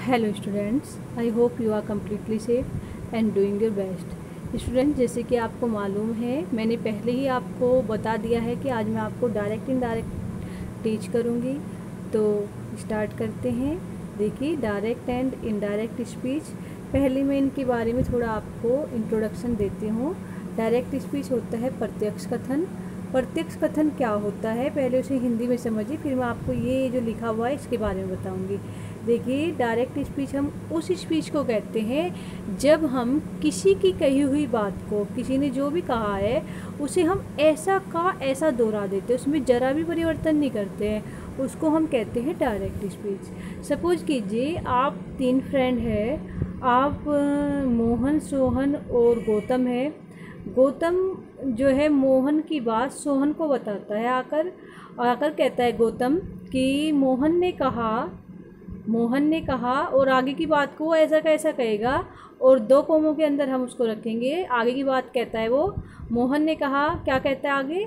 Hello students, I hope you are completely safe and doing your best. Student, जैसे कि आपको मालूम है, मैंने पहले ही आपको बता दिया है कि आज मैं आपको डायरेक्ट इनडायरेक्ट टीच करूँगी। तो स्टार्ट करते हैं। देखिए, डायरेक्ट एंड इनडायरेक्ट स्पीच। पहले मैं इनके बारे में थोड़ा आपको इंट्रोडक्शन देती हूँ। डायरेक्ट स्पीच होता है प्रत्यक्ष कथन। प्रत्यक्ष कथन क्या होता है, पहले उसे हिंदी में समझिए, फिर मैं आपको ये जो लिखा हुआ है इसके बारे में बताऊंगी। देखिए, डायरेक्ट स्पीच हम उस स्पीच को कहते हैं जब हम किसी की कही हुई बात को, किसी ने जो भी कहा है उसे हम ऐसा का ऐसा दोहरा देते हैं, उसमें ज़रा भी परिवर्तन नहीं करते हैं, उसको हम कहते हैं डायरेक्ट स्पीच। सपोज कीजिए आप 3 फ्रेंड हैं, आप मोहन, सोहन और गौतम है। गौतम जो है मोहन की बात सोहन को बताता है, आकर आकर कहता है गौतम कि मोहन ने कहा, और आगे की बात को वो ऐसा का ऐसा कहेगा, और 2 कोमों के अंदर हम उसको रखेंगे। आगे की बात कहता है वो, मोहन ने कहा, क्या कहता है आगे,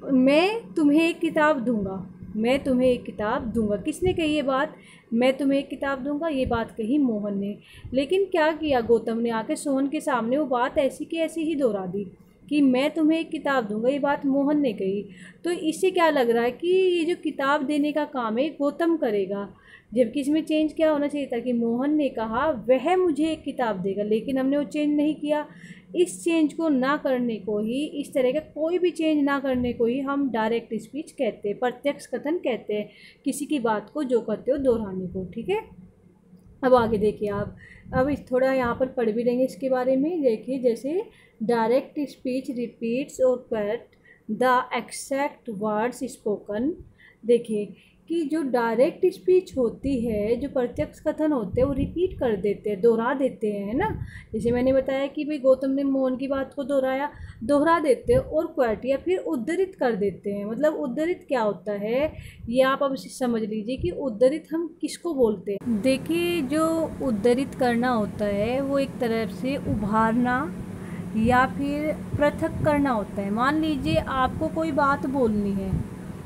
मैं तुम्हें एक किताब दूंगा, मैं तुम्हें एक किताब दूंगा। किसने कही ये बात, मैं तुम्हें एक किताब दूंगा, ये बात कही मोहन ने। लेकिन क्या किया गौतम ने, आके सोहन के सामने वो बात ऐसी की ऐसी ही दोहरा दी कि मैं तुम्हें एक किताब दूंगा, ये बात मोहन ने कही। तो इससे क्या लग रहा है कि ये जो किताब देने का काम है गौतम करेगा, जबकि इसमें चेंज क्या होना चाहिए था कि मोहन ने कहा वह मुझे एक किताब देगा, लेकिन हमने वो चेंज नहीं किया। इस चेंज को ना करने को ही, इस तरह का कोई भी चेंज ना करने को ही हम डायरेक्ट स्पीच कहते हैं, प्रत्यक्ष कथन कहते हैं, किसी की बात को जो कहते हो दोहराने को। ठीक है, अब आगे देखिए आप, अब थोड़ा यहाँ पर पढ़ भी लेंगे इसके बारे में। देखिए, जैसे डायरेक्ट स्पीच रिपीट्स और क्वेट द एक्सैक्ट वर्ड्स स्पोकन। देखिए कि जो डायरेक्ट स्पीच होती है, जो प्रत्यक्ष कथन होते हैं, वो रिपीट कर देते हैं, दोहरा देते हैं, है ना। जैसे मैंने बताया कि भाई गौतम ने मोहन की बात को दोहरा देते हैं, और क्वेट या फिर उद्धृत कर देते हैं। मतलब उद्धृत क्या होता है, ये आप अब समझ लीजिए कि उद्धृत हम किसको बोलते हैं। देखिए, जो उद्धृत करना होता है वो एक तरह से उभारना या फिर पृथक करना होता है। मान लीजिए आपको कोई बात बोलनी है,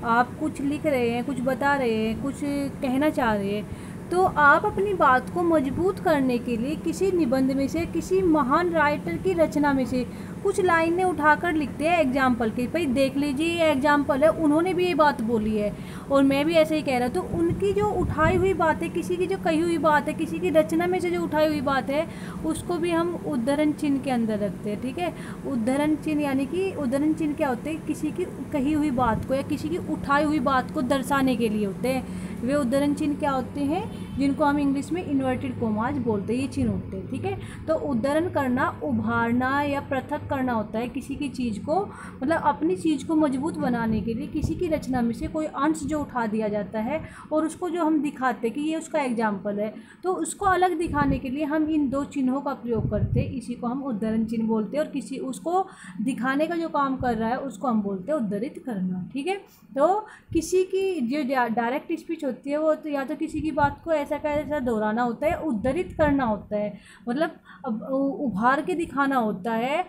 आप कुछ लिख रहे हैं, कुछ बता रहे हैं, कुछ कहना चाह रहे हैं, तो आप अपनी बात को मजबूत करने के लिए किसी निबंध में से, किसी महान राइटर की रचना में से कुछ लाइनें उठाकर लिखते हैं एग्जाम्पल के। भाई देख लीजिए, ये एग्जाम्पल है, उन्होंने भी ये बात बोली है और मैं भी ऐसे ही कह रहा हूँ। तो उनकी जो उठाई हुई बात है, किसी की जो कही हुई बात है, किसी की रचना में से जो उठाई हुई बात है, उसको भी हम उद्धरण चिन्ह के अंदर रखते हैं। ठीक है, उद्धरण चिन्ह यानी कि उद्धरण चिन्ह क्या होते हैं, किसी की कही हुई बात को या किसी की उठाई हुई बात को दर्शाने के लिए होते हैं। वे उद्धरण चिन्ह क्या होते हैं, जिनको हम इंग्लिश में इन्वर्टेड कोमाज बोलते हैं, ये चिन्ह होते हैं। ठीक है, तो उद्धरण करना उभारना या पृथक करना होता है किसी की चीज़ को, मतलब अपनी चीज़ को मजबूत बनाने के लिए किसी की रचना में से कोई अंश जो उठा दिया जाता है और उसको जो हम दिखाते हैं कि ये उसका एग्जाम्पल है, तो उसको अलग दिखाने के लिए हम इन 2 चिन्हों का प्रयोग करते हैं। इसी को हम उद्धरण चिन्ह बोलते हैं, और किसी उसको दिखाने का जो काम कर रहा है उसको हम बोलते हैं उद्धृत करना। ठीक है, तो किसी की जो डायरेक्ट स्पीच होती है वो तो या तो किसी की बात को ऐसा का ऐसा दोहराना होता है, उद्धृत करना होता है, मतलब उभार के दिखाना होता है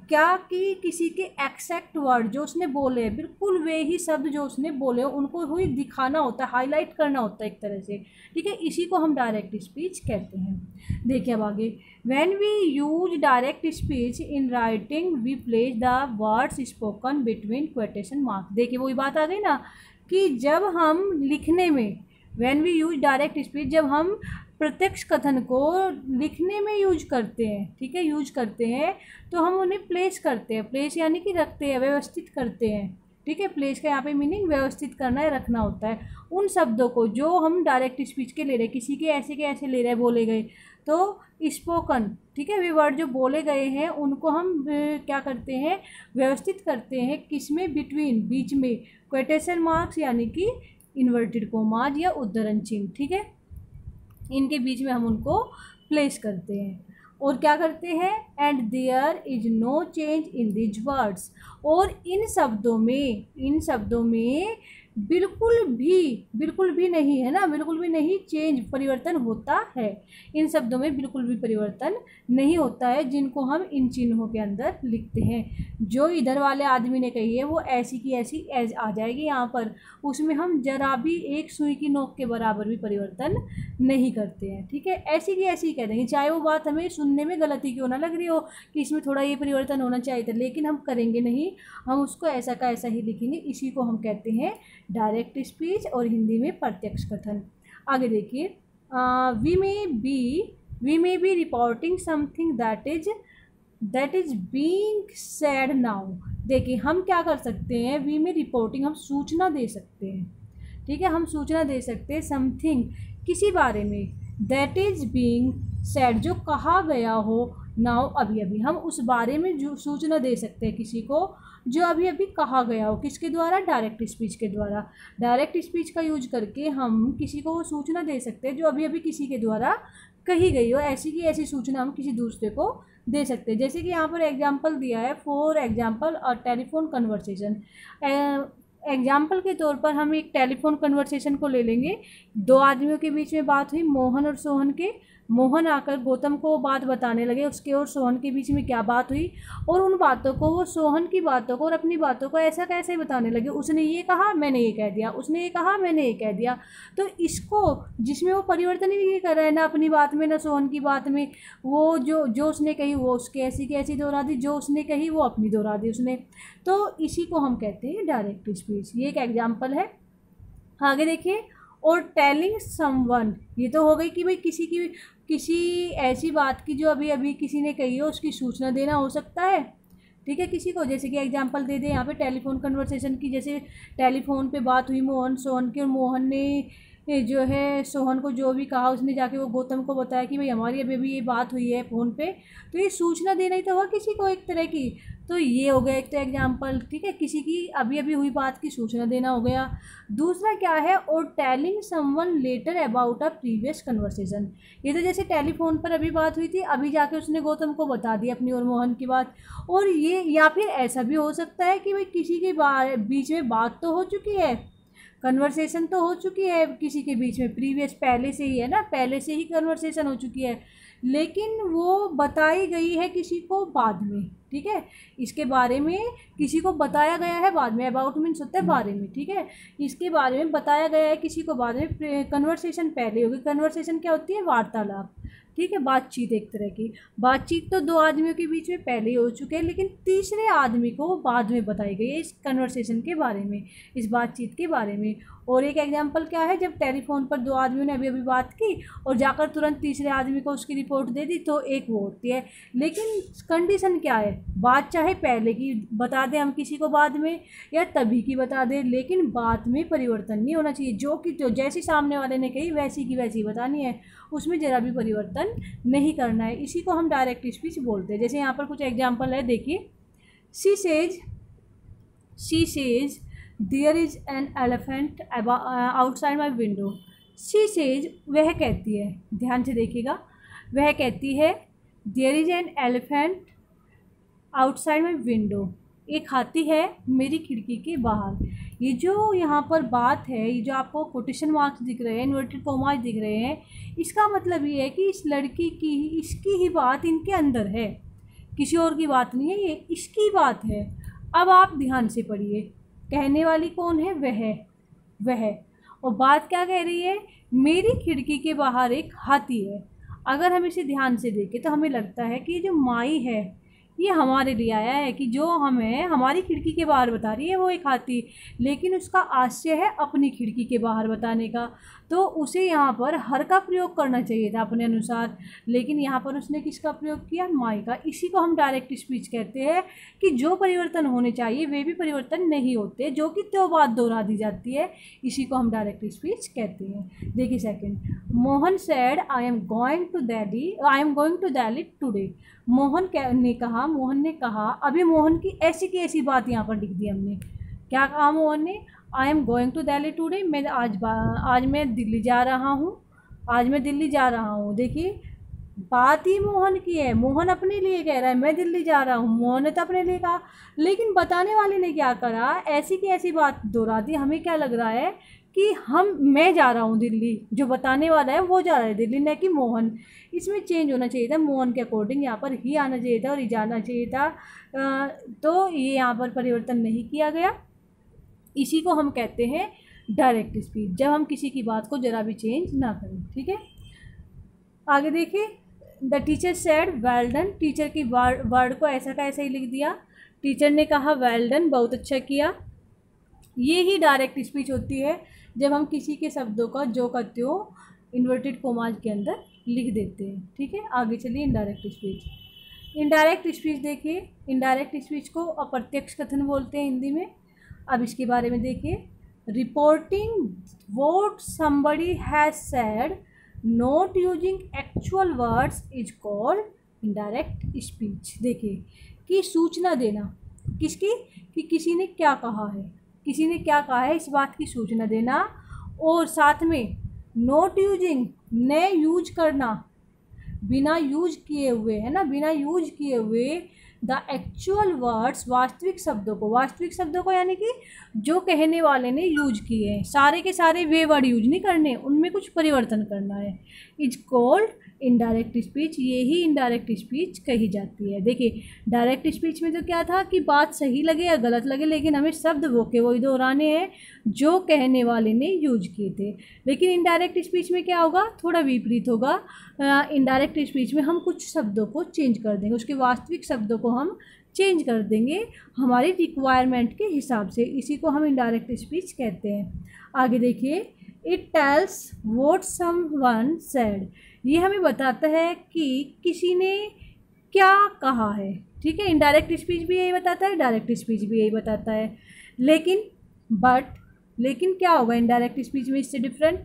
क्या कि किसी के एक्सैक्ट वर्ड जो उसने बोले, बिल्कुल वे ही शब्द जो उसने बोले उनको हुई दिखाना होता है, हाईलाइट करना होता है एक तरह से। ठीक है, इसी को हम डायरेक्ट स्पीच कहते हैं। देखिए अब आगे, when we use direct speech in writing we place the words spoken between quotation marks. देखिए वही बात आ गई ना कि जब हम लिखने में, when we use direct speech, जब हम प्रत्यक्ष कथन को लिखने में यूज करते हैं, ठीक है, यूज करते हैं, तो हम उन्हें प्लेस करते हैं। प्लेस यानी कि रखते हैं, व्यवस्थित करते हैं। ठीक है, प्लेस का यहाँ पे मीनिंग व्यवस्थित करना है, रखना होता है उन शब्दों को जो हम डायरेक्ट स्पीच के ले रहे हैं, किसी के ऐसे ले रहे हैं, बोले गए, तो स्पोकन, ठीक है, वे वर्ड जो बोले गए हैं उनको हम क्या करते हैं, व्यवस्थित करते हैं, किसमें, बिटवीन, बीच में, क्वोटेशन मार्क्स यानी कि इन्वर्टेड कोमाज या उद्धरण चिन्ह, ठीक है, इनके बीच में हम उनको प्लेस करते हैं। और क्या करते हैं, and there is no change in these words, और इन शब्दों में बिल्कुल भी नहीं, है ना, बिल्कुल भी नहीं चेंज परिवर्तन होता है। इन शब्दों में बिल्कुल भी परिवर्तन नहीं होता है, जिनको हम इन चिन्हों के अंदर लिखते हैं। जो इधर वाले आदमी ने कही है वो ऐसी की ऐसी आ जाएगी यहाँ पर, उसमें हम जरा भी एक सुई की नोक के बराबर भी परिवर्तन नहीं करते हैं, ठीक है। ऐसी की ऐसी कह देंगे, चाहे वो बात हमें सुनने में गलती क्यों ना लग रही हो कि इसमें थोड़ा ये परिवर्तन होना चाहिए था, लेकिन हम करेंगे नहीं, हम उसको ऐसा का ऐसा ही लिखेंगे। इसी को हम कहते हैं डायरेक्ट स्पीच और हिंदी में प्रत्यक्ष कथन। आगे देखिए, we may be reporting something that is being said now. देखिए हम क्या कर सकते हैं, वी में रिपोर्टिंग, हम सूचना दे सकते हैं, ठीक है, हम सूचना दे सकते हैं समथिंग किसी बारे में, दैट इज बीइंग सेड जो कहा गया हो, नाउ अभी अभी, हम उस बारे में जो सूचना दे सकते हैं किसी को जो अभी अभी कहा गया हो, किसके द्वारा, डायरेक्ट स्पीच के द्वारा। डायरेक्ट स्पीच का यूज करके हम किसी को वो सूचना दे सकते हैं जो अभी अभी किसी के द्वारा कही गई हो, ऐसी की ऐसी सूचना हम किसी दूसरे को दे सकते हैं। जैसे कि यहाँ पर एग्जाम्पल दिया है, for example a telephone conversation. Example के तौर पर हम एक टेलीफोन कन्वर्सेशन को ले लेंगे। दो आदमियों के बीच में बात हुई, मोहन और सोहन के। मोहन आकर गौतम को बात बताने लगे, उसके और सोहन के बीच में क्या बात हुई, और उन बातों को, वो सोहन की बातों को और अपनी बातों को ऐसा कैसे बताने लगे, उसने ये कहा मैंने ये कह दिया, उसने ये कहा मैंने ये कह दिया। तो इसको, जिसमें वो परिवर्तन ही नहीं कर रहा है, ना अपनी बात में ना सोहन की बात में, वो जो उसने कही वो उसके ऐसी की ऐसी दोहरा दी, जो उसने कही वो अपनी दोहरा दी उसने। तो इसी को हम कहते हैं डायरेक्ट स्पीच। ये एक एग्जाम्पल है। आगे देखिए, और टेलिंग समवन, ये तो हो गई कि भाई किसी ऐसी बात की जो अभी अभी किसी ने कही हो उसकी सूचना देना हो सकता है, ठीक है, किसी को। जैसे कि एग्जांपल दे दे यहाँ पे टेलीफोन कन्वर्सेशन की, जैसे टेलीफोन पे बात हुई मोहन सोहन की, और मोहन ने जो है सोहन को जो भी कहा उसने जाके वो गौतम को बताया कि भाई हमारी अभी अभी ये बात हुई है फ़ोन पे। तो ये सूचना देना ही तो हुआ किसी को एक तरह की। तो ये हो गया एक तो एग्जाम्पल, ठीक है, किसी की अभी अभी हुई बात की सूचना देना हो गया। दूसरा क्या है, और telling someone later about a previous conversation. ये तो जैसे टेलीफोन पर अभी बात हुई थी, अभी जाके उसने गौतम को बता दी अपनी और मोहन की बात। और ये, या फिर ऐसा भी हो सकता है कि भाई किसी के बीच में बात तो हो चुकी है, कन्वर्सेशन तो हो चुकी है किसी के बीच में, प्रीवियस पहले से ही है ना, पहले से ही कन्वर्सेशन हो चुकी है, लेकिन वो बताई गई है किसी को बाद में, ठीक है, इसके बारे में किसी को बताया गया है बाद में। अबाउट मीन्स होता है बारे में, ठीक है, इसके बारे में बताया गया है किसी को बाद में। कन्वर्सेशन पहले होगी। कन्वर्सेशन क्या होती है, वार्तालाप, ठीक है, बातचीत, एक तरह की बातचीत तो दो आदमियों के बीच में पहले ही हो चुके हैं, लेकिन तीसरे आदमी को बाद में बताई गई है इस कन्वर्सेशन के बारे में, इस बातचीत के बारे में। और एक एग्जांपल क्या है, जब टेलीफोन पर दो आदमियों ने अभी अभी बात की और जाकर तुरंत तीसरे आदमी को उसकी रिपोर्ट दे दी, तो एक वो होती है। लेकिन कंडीशन क्या है, बात चाहे पहले की बता दें हम किसी को बाद में, या तभी की बता दें, लेकिन बात में परिवर्तन नहीं होना चाहिए। जो कि जो जैसी सामने वाले ने कही वैसी की वैसी बतानी है, उसमें ज़रा भी परिवर्तन नहीं करना है। इसी को हम डायरेक्ट स्पीच बोलते हैं। जैसे यहाँ पर कुछ एग्जाम्पल है, देखिए, she says there is an elephant outside my window. She says, वह कहती है, ध्यान से देखिएगा, वह कहती है, there is an elephant outside my window, एक हाथी है मेरी खिड़की के बाहर। ये जो यहाँ पर बात है, ये जो आपको कोटेशन मार्क्स दिख रहे हैं, इन्वर्टेड कॉमास दिख रहे हैं, इसका मतलब ये है कि इस लड़की की, इसकी ही बात इनके अंदर है, किसी और की बात नहीं है, ये इसकी बात है। अब आप ध्यान से पढ़िए, कहने वाली कौन है, वह, और बात क्या कह रही है, मेरी खिड़की के बाहर एक हाथी है। अगर हम इसे ध्यान से देखें तो हमें लगता है कि जो माई है ये हमारे लिए आया है, कि जो हमें हमारी खिड़की के बाहर बता रही है वो एक हाथी, लेकिन उसका आशय है अपनी खिड़की के बाहर बताने का। तो उसे यहाँ पर हर का प्रयोग करना चाहिए था अपने अनुसार, लेकिन यहाँ पर उसने किसका प्रयोग किया, माई का। इसी को हम डायरेक्ट स्पीच कहते हैं, कि जो परिवर्तन होने चाहिए वे भी परिवर्तन नहीं होते, जो कि तो बात दोहरा दी जाती है, इसी को हम डायरेक्ट स्पीच कहते हैं। देखिए second, Mohan said I am going to Delhi today. Mohan ने कहा, अभी मोहन की ऐसी बात यहाँ पर लिख दी हमने। क्या कहा मोहन ने, I am going to Delhi today, मैं आज मैं दिल्ली जा रहा हूँ, आज मैं दिल्ली जा रहा हूँ। देखिए बात ही मोहन की है, मोहन अपने लिए कह रहा है मैं दिल्ली जा रहा हूँ, मोहन ने तो अपने लिए कहा, लेकिन बताने वाले ने क्या करा, ऐसी की ऐसी बात दोहरा दी। हमें क्या लग रहा है कि मैं जा रहा हूँ दिल्ली, जो बताने वाला है वो जा रहा है दिल्ली, न कि मोहन। इसमें चेंज होना चाहिए था, मोहन के अकॉर्डिंग यहाँ पर ही आना चाहिए था और ही जाना चाहिए था। तो ये यहाँ पर परिवर्तन नहीं किया गया। इसी को हम कहते हैं डायरेक्ट स्पीच, जब हम किसी की बात को ज़रा भी चेंज ना करें। ठीक है, आगे देखिए। The teacher said well done, teacher की वर्ड को ऐसा का ऐसा ही लिख दिया। टीचर ने कहा वेल डन, बहुत अच्छा किया। ये ही डायरेक्ट स्पीच होती है, जब हम किसी के शब्दों का जो का त्यों इन्वर्टेड कोमाज के अंदर लिख देते हैं। ठीक है, आगे चलिए इनडायरेक्ट स्पीच। इनडायरेक्ट स्पीच देखिए, इनडायरेक्ट स्पीच को अप्रत्यक्ष कथन बोलते हैं हिंदी में। अब इसके बारे में देखिए। Reporting what somebody has said not using actual words is called indirect speech. देखिए कि सूचना देना किसकी, कि किसी ने क्या कहा है, किसी ने क्या कहा है इस बात की सूचना देना, और साथ में नॉट यूजिंग, ने यूज करना, बिना यूज किए हुए, है ना, बिना यूज किए हुए द एक्चुअल वर्ड्स, वास्तविक शब्दों को यानी कि जो कहने वाले ने यूज किए हैं, सारे के सारे वे वर्ड यूज नहीं करने, उनमें कुछ परिवर्तन करना है, इज कॉल्ड इनडायरेक्ट स्पीच। ये ही इनडायरेक्ट स्पीच कही जाती है। देखिए डायरेक्ट स्पीच में तो क्या था कि बात सही लगे या गलत लगे, लेकिन हमें शब्द वोके वही दोहराने हैं जो कहने वाले ने यूज किए थे। लेकिन इनडायरेक्ट स्पीच में क्या होगा, थोड़ा विपरीत होगा। इनडायरेक्ट स्पीच में हम कुछ शब्दों को चेंज कर देंगे, उसके वास्तविक शब्दों को हम चेंज कर देंगे हमारी रिक्वायरमेंट के हिसाब से। इसी को हम इनडायरेक्ट स्पीच कहते हैं। आगे देखिए। It tells what someone said, ये हमें बताता है कि किसी ने क्या कहा है। ठीक है, इनडायरेक्ट स्पीच भी यही बताता है, डायरेक्ट स्पीच भी यही बताता है। लेकिन क्या होगा इनडायरेक्ट स्पीच में इससे different,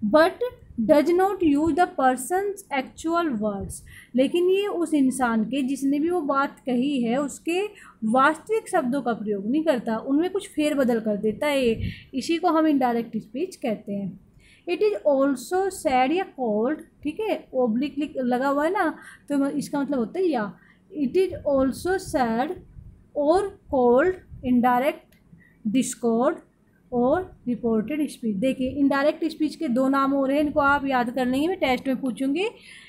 but does not use the persons actual words, लेकिन ये उस इंसान के जिसने भी वो बात कही है उसके वास्तविक शब्दों का प्रयोग नहीं करता, उनमें कुछ फेरबदल कर देता है। इसी को हम इनडायरेक्ट स्पीच कहते हैं। इट इज़ ऑल्सो सैड या कॉल्ड, ठीक है, ओब्लिक लगा हुआ है ना, तो इसका मतलब होता है या। इट इज़ ऑल्सो सैड और कॉल्ड इनडायरेक्ट डिस्कॉर्ड और रिपोर्टेड स्पीच। देखिए इनडायरेक्ट स्पीच के दो नाम हो रहे हैं, इनको आप याद कर लेंगे, मैं टेस्ट में पूछूंगी।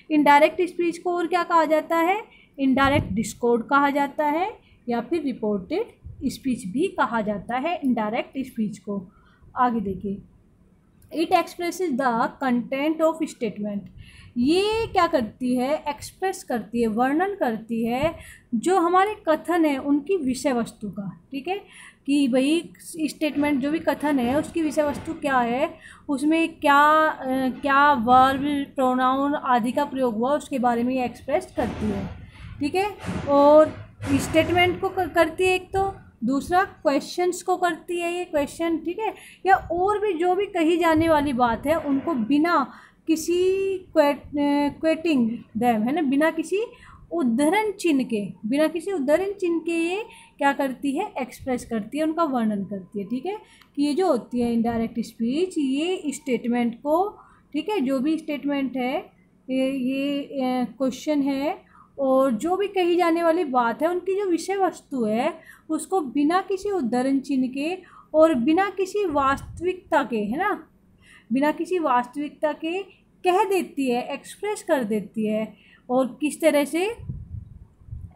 इनडायरेक्ट स्पीच को और क्या कहा जाता है, इनडायरेक्ट डिस्कॉर्ड कहा जाता है या फिर रिपोर्टेड स्पीच भी कहा जाता है इनडायरेक्ट स्पीच को। आगे देखिए। It expresses the content of statement, ये क्या करती है, एक्सप्रेस करती है, वर्णन करती है जो हमारे कथन है उनकी विषय वस्तु का। ठीक है, कि भाई स्टेटमेंट जो भी कथन है उसकी विषय वस्तु क्या है, उसमें क्या वर्ब, प्रोनाउन आदि का प्रयोग हुआ, उसके बारे में ये एक्सप्रेस करती है। ठीक है, और स्टेटमेंट को करती है एक, तो दूसरा क्वेश्चंस को करती है ये क्वेश्चन। ठीक है, या और भी जो भी कही जाने वाली बात है उनको बिना किसी क्वेटिंग दैम, है ना, बिना किसी उद्धरण चिन्ह के ये क्या करती है, एक्सप्रेस करती है, उनका वर्णन करती है। ठीक है, कि ये जो होती है इनडायरेक्ट स्पीच, ये स्टेटमेंट को, ठीक है, जो भी स्टेटमेंट है, ये क्वेश्चन है और जो भी कही जाने वाली बात है उनकी जो विषय वस्तु है उसको बिना किसी उद्धरण चिन्ह के और बिना किसी वास्तविकता के, है ना, बिना किसी वास्तविकता के कह देती है, एक्सप्रेस कर देती है। और किस तरह से,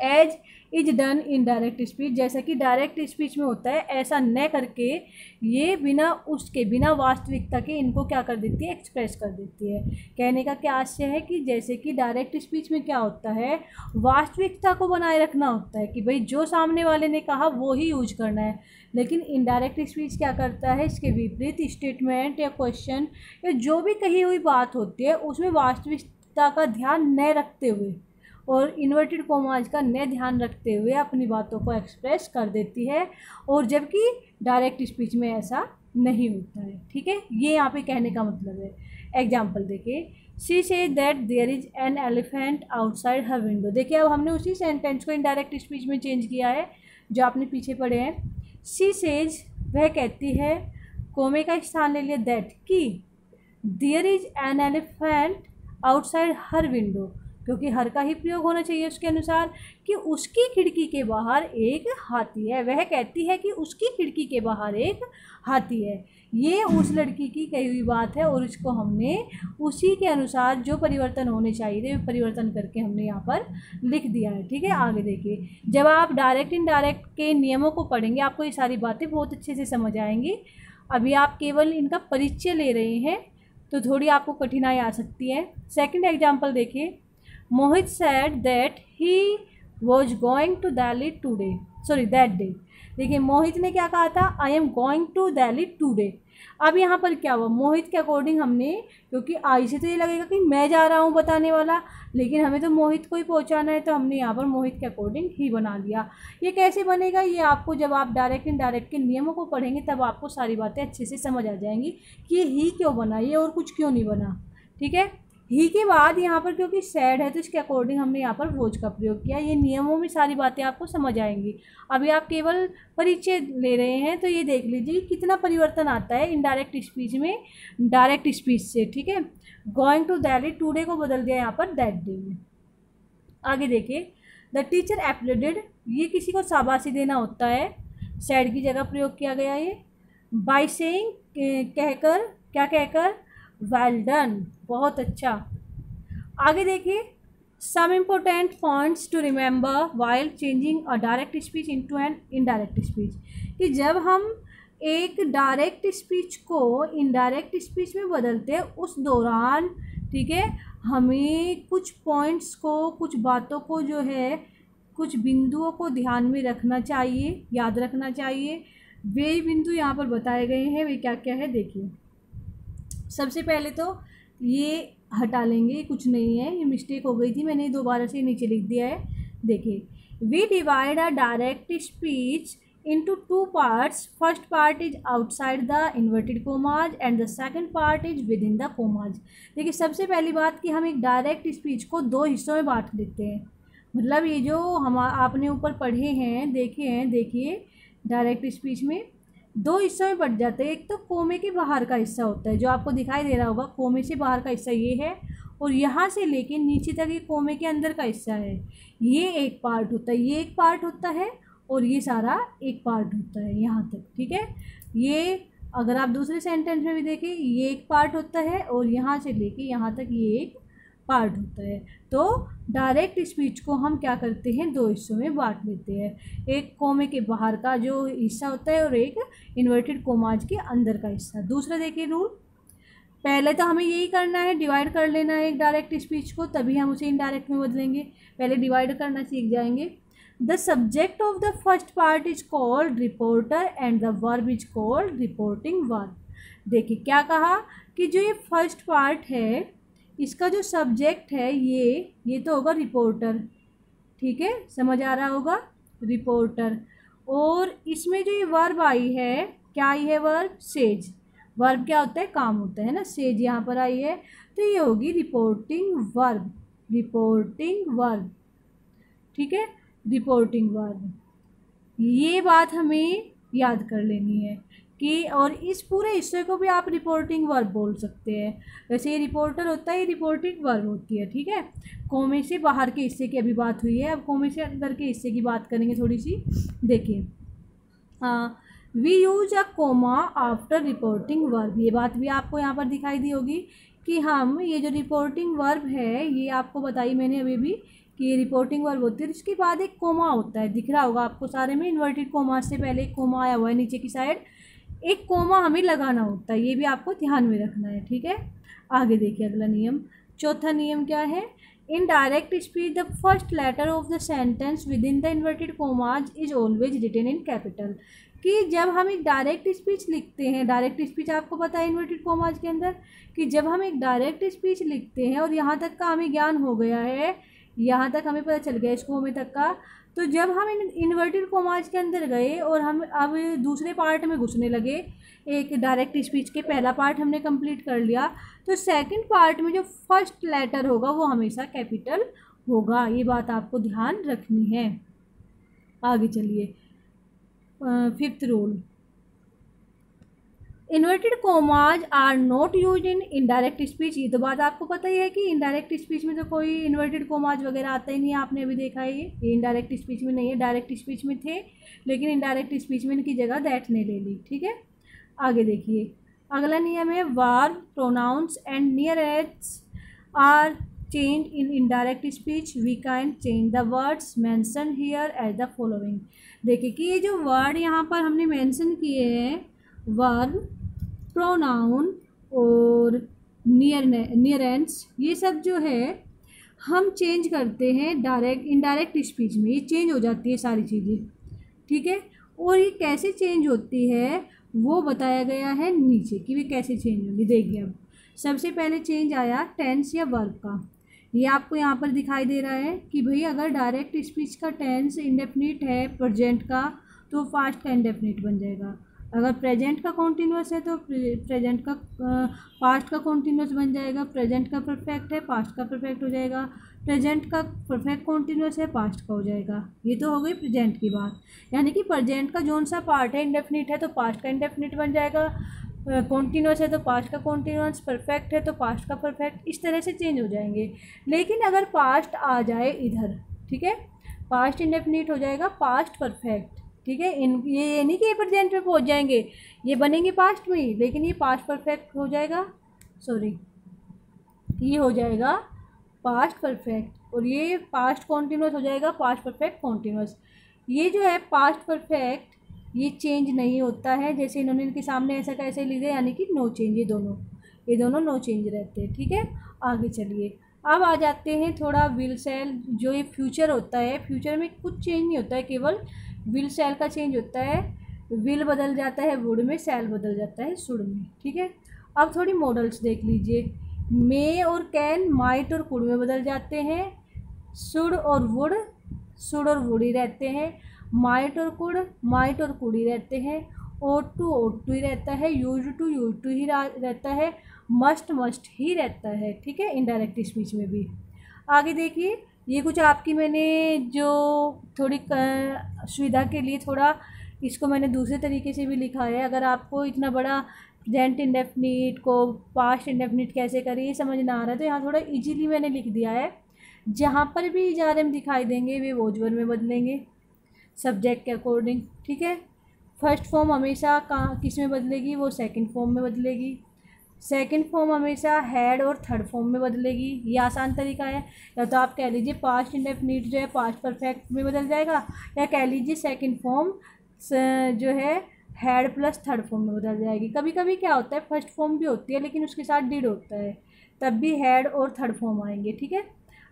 as is done in direct speech, जैसा कि डायरेक्ट स्पीच में होता है, ऐसा न करके ये बिना वास्तविकता के इनको क्या कर देती है, एक्सप्रेस कर देती है। कहने का क्या आशय है कि जैसे कि डायरेक्ट स्पीच में क्या होता है, वास्तविकता को बनाए रखना होता है कि भाई जो सामने वाले ने कहा वो ही यूज करना है, लेकिन इनडायरेक्ट स्पीच क्या करता है, इसके विपरीत स्टेटमेंट या क्वेश्चन या जो भी कही हुई बात होती है उसमें वास्तविकता का ध्यान न रखते हुए और इन्वर्टेड कोमाज का न ध्यान रखते हुए अपनी बातों को एक्सप्रेस कर देती है, और जबकि डायरेक्ट स्पीच में ऐसा नहीं होता है। ठीक है, ये यहाँ पे कहने का मतलब है। एग्जाम्पल देखिए। She says that there is an elephant outside her window. देखिए अब हमने उसी सेंटेंस को इनडायरेक्ट स्पीच में चेंज किया है जो आपने पीछे पढ़े हैं। शी सेज, वह कहती है, कोमे का स्थान ले लिया दैट, कि there is an elephant outside her window, क्योंकि हर का ही प्रयोग होना चाहिए उसके अनुसार, कि उसकी खिड़की के बाहर एक हाथी है। वह कहती है कि उसकी खिड़की के बाहर एक हाथी है। ये उस लड़की की कही हुई बात है और इसको हमने उसी के अनुसार जो परिवर्तन होने चाहिए थे परिवर्तन करके हमने यहाँ पर लिख दिया है। ठीक है, आगे देखिए, जब आप डायरेक्ट इनडायरेक्ट के नियमों को पढ़ेंगे आपको ये सारी बातें बहुत अच्छे से समझ आएंगी। अभी आप केवल इनका परिचय ले रहे हैं तो थोड़ी आपको कठिनाई आ सकती है। सेकंड एग्जांपल देखिए, Mohit said that he was going to Delhi today, sorry that day. देखिए मोहित ने क्या कहा था, I am going to Delhi today. अब यहाँ पर क्या हुआ, मोहित के अकॉर्डिंग हमने, क्योंकि आई से तो ये लगेगा कि मैं जा रहा हूँ बताने वाला, लेकिन हमें तो मोहित को ही पहुँचाना है, तो हमने यहाँ पर मोहित के अकॉर्डिंग ही बना दिया। ये कैसे बनेगा, ये आपको जब आप डायरेक्ट इनडायरेक्ट के नियमों को पढ़ेंगे तब आपको सारी बातें अच्छे से समझ आ जाएंगी कि ये ही क्यों बना, ये और कुछ क्यों नहीं बना। ठीक है, ही के बाद यहाँ पर क्योंकि सैड है तो इसके अकॉर्डिंग हमने यहाँ पर वॉज का प्रयोग किया। ये नियमों में सारी बातें आपको समझ आएंगी। अभी आप केवल परिचय ले रहे हैं तो ये देख लीजिए कितना परिवर्तन आता है इनडायरेक्ट स्पीच में डायरेक्ट स्पीच से। ठीक है, गोइंग टू दिल्ली टुडे को बदल दिया यहाँ पर दैट डे में। आगे देखिए, द टीचर एप्लॉडेड, ये किसी को शाबाशी देना होता है, सैड की जगह प्रयोग किया गया ये। बाय सेइंग, कहकर, क्या कहकर, वेल डन, बहुत अच्छा। आगे देखिए, some important points to remember while changing a direct speech into an indirect speech, कि जब हम एक डायरेक्ट स्पीच को इनडायरेक्ट स्पीच में बदलते हैं उस दौरान, ठीक है, हमें कुछ पॉइंट्स को, कुछ बातों को जो है, कुछ बिंदुओं को ध्यान में रखना चाहिए, याद रखना चाहिए। वे बिंदु यहाँ पर बताए गए हैं, वे क्या क्या है देखिए। सबसे पहले तो ये हटा लेंगे, कुछ नहीं है, ये मिस्टेक हो गई थी, मैंने दोबारा से नीचे लिख दिया है। देखिए, we divide a direct speech into two parts. First part is outside the inverted commas and the second part is within the commas. देखिए सबसे पहली बात कि हम एक डायरेक्ट स्पीच को दो हिस्सों में बांट देते हैं। मतलब ये जो हम आपने ऊपर पढ़े हैं, देखे हैं, देखिए डायरेक्ट स्पीच में दो हिस्सों में बट जाते हैं। एक तो कोमे के बाहर का हिस्सा होता है जो आपको दिखाई दे रहा होगा, कोमे से बाहर का हिस्सा ये है, और यहाँ से लेके नीचे तक ये कोमे के अंदर का हिस्सा है, ये एक पार्ट होता है, ये एक पार्ट होता है, और ये सारा एक पार्ट होता है यहाँ तक। ठीक है, ये अगर आप दूसरे सेंटेंस में भी देखें, ये एक पार्ट होता है और यहाँ से लेके यहाँ तक ये एक पार्ट होता है। तो डायरेक्ट स्पीच को हम क्या करते हैं, दो हिस्सों में बांट लेते हैं, एक कोमे के बाहर का जो हिस्सा होता है और एक इन्वर्टेड कोमाज के अंदर का हिस्सा। दूसरा देखिए रूल, पहले तो हमें यही करना है, डिवाइड कर लेना है एक डायरेक्ट स्पीच को, तभी हम उसे इनडायरेक्ट में बदलेंगे। पहले डिवाइड करना सीख जाएंगे। The subject of the first part is called reporter and the verb is called reporting verb. देखिए क्या कहा कि जो ये फर्स्ट पार्ट है इसका जो सब्जेक्ट है ये तो होगा रिपोर्टर। ठीक है, समझ आ रहा होगा, रिपोर्टर। और इसमें जो ये वर्ब आई है, क्या आई है वर्ब, सेज। वर्ब क्या होता है, काम होता है ना, सेज यहाँ पर आई है, तो ये होगी रिपोर्टिंग वर्ब, रिपोर्टिंग वर्ब। ठीक है, रिपोर्टिंग वर्ब। ये बात हमें याद कर लेनी है कि, और इस पूरे हिस्से को भी आप रिपोर्टिंग वर्ब बोल सकते हैं। वैसे ये रिपोर्टर होता है, ये रिपोर्टिंग वर्ब होती है। ठीक है, कोमे से बाहर के हिस्से की अभी बात हुई है, अब कोमे से अंदर के हिस्से की बात करेंगे थोड़ी सी। देखिए, we use a comma after reporting verb, ये बात भी आपको यहाँ पर दिखाई दी होगी कि हम ये जो रिपोर्टिंग वर्ब है ये आपको बताई मैंने अभी भी कि ये रिपोर्टिंग वर्ब होती है, इसके बाद एक कोमा होता है, दिख रहा होगा आपको सारे में, इन्वर्टेड कोमा से पहले एक कोमा आया हुआ है नीचे की साइड, एक कोमा हमें लगाना होता है, ये भी आपको ध्यान में रखना है। ठीक है, आगे देखिए अगला नियम, चौथा नियम क्या है, in direct speech the first letter of the sentence within the inverted commas is always written in capital. कि जब हम एक डायरेक्ट स्पीच लिखते हैं, डायरेक्ट स्पीच आपको पता है इन्वर्टेड कोमाज के अंदर, कि जब हम एक डायरेक्ट स्पीच लिखते हैं और यहाँ तक का हमें ज्ञान हो गया है, यहाँ तक हमें पता चल गया इस कोमे तक का, तो जब हम इन्वर्टेड कोमाज के अंदर गए और हम अब दूसरे पार्ट में घुसने लगे, एक डायरेक्ट स्पीच के पहला पार्ट हमने कंप्लीट कर लिया, तो सेकंड पार्ट में जो फर्स्ट लेटर होगा वो हमेशा कैपिटल होगा। ये बात आपको ध्यान रखनी है। आगे चलिए, fifth rule, inverted commas are not use in indirect speech. ये तो बात आपको पता ही है कि इनडायरेक्ट स्पीच में तो कोई इन्वर्टेड कोमाज वगैरह आता ही नहीं है, आपने अभी देखा है। ये इनडायरेक्ट स्पीच में नहीं है, डायरेक्ट स्पीच में थे, लेकिन इनडायरेक्ट स्पीच में इनकी जगह दैट ने ले ली। ठीक है, आगे देखिए अगला नियम है verb pronouns and near ads are change in indirect speech we can change the words mention here as the following. देखिए कि ये जो वर्ड यहाँ पर हमने मेंशन किए हैं, वर्ब, प्रोनाउन और नियरेंस, ये सब जो है हम चेंज करते हैं डायरेक्ट इनडायरेक्ट स्पीच में, ये चेंज हो जाती है सारी चीज़ें। ठीक है, और ये कैसे चेंज होती है वो बताया गया है नीचे कि वे कैसे चेंज होगी। देखिए अब सबसे पहले चेंज आया टेंस या वर्ब का। ये आपको यहाँ पर दिखाई दे रहा है कि भाई अगर डायरेक्ट स्पीच का टेंस इंडेफिनिट है प्रेजेंट का तो पास्ट का इंडेफिनिट बन जाएगा। अगर प्रेजेंट का कॉन्टिन्यूस है तो प्रेजेंट का पास्ट का कॉन्टिन्यूस बन जाएगा। प्रेजेंट का परफेक्ट है, पास्ट का परफेक्ट हो जाएगा। प्रेजेंट का परफेक्ट कॉन्टिन्यूस है, पास्ट का हो जाएगा। ये तो हो गई प्रेजेंट की बात, यानी कि प्रेजेंट का जोन सा पार्ट है इंडेफिनिट है तो पास्ट का इंडेफिनिट बन जाएगा, कॉन्टिन्यूस है तो पास्ट का कॉन्टिन्यूस, परफेक्ट है तो पास्ट का परफेक्ट, इस तरह से चेंज हो जाएंगे। लेकिन अगर पास्ट आ जाए इधर, ठीक है, पास्ट इंडेफिनिट हो जाएगा पास्ट परफेक्ट। ठीक है, ये नहीं कि ये प्रेजेंट में पहुंच जाएंगे, ये बनेंगे पास्ट में ही, लेकिन ये पास्ट परफेक्ट हो जाएगा, सॉरी ये हो जाएगा पास्ट परफेक्ट, और ये पास्ट कॉन्टिन्यूस हो जाएगा पास्ट परफेक्ट कॉन्टिन्यूस। ये जो है पास्ट परफेक्ट ये चेंज नहीं होता है, जैसे इन्होंने इनके सामने ऐसा कैसे लिख दिया, यानी कि नो चेंज, ये दोनों नो चेंज रहते हैं। ठीक है, आगे चलिए अब आ जाते हैं थोड़ा विल सेल। जो ये फ्यूचर होता है, फ्यूचर में कुछ चेंज नहीं होता है, केवल विल सेल का चेंज होता है। विल बदल जाता है वुड में, सेल बदल जाता है शुड में। ठीक है, अब थोड़ी मॉडल्स देख लीजिए। मे और कैन माइट और कुड में बदल जाते हैं। शुड और वुड ही रहते हैं। माइट और कुड ही रहते हैं। ओट टू ही रहता है। यूज टू ही रहता है। मस्ट ही रहता है। ठीक है, इनडायरेक्ट स्पीच में भी। आगे देखिए, ये कुछ आपकी मैंने जो थोड़ी सुविधा के लिए थोड़ा इसको मैंने दूसरे तरीके से भी लिखा है। अगर आपको इतना बड़ा प्रेजेंट इंडेफिनिट को पास्ट इंडेफिनिट कैसे करें ये समझ ना आ रहा है तो यहाँ थोड़ा इजीली मैंने लिख दिया है। जहाँ पर भी इजारे में दिखाई देंगे वे वोज वन में बदलेंगे सब्जेक्ट के अकॉर्डिंग। ठीक है, फर्स्ट फॉर्म हमेशा कहाँ किस में बदलेगी, वो सेकंड फॉर्म में बदलेगी। सेकंड फॉर्म हमेशा हैड और थर्ड फॉर्म में बदलेगी। ये आसान तरीका है। या तो आप कह लीजिए पास्ट इंडेफिनिट जो है पास्ट परफेक्ट में बदल जाएगा, या कह लीजिए सेकंड फॉर्म जो है हैड प्लस थर्ड फॉर्म में बदल जाएगी। कभी कभी क्या होता है फर्स्ट फॉर्म भी होती है लेकिन उसके साथ डिड होता है, तब भी हैड और थर्ड फॉर्म आएंगे। ठीक है,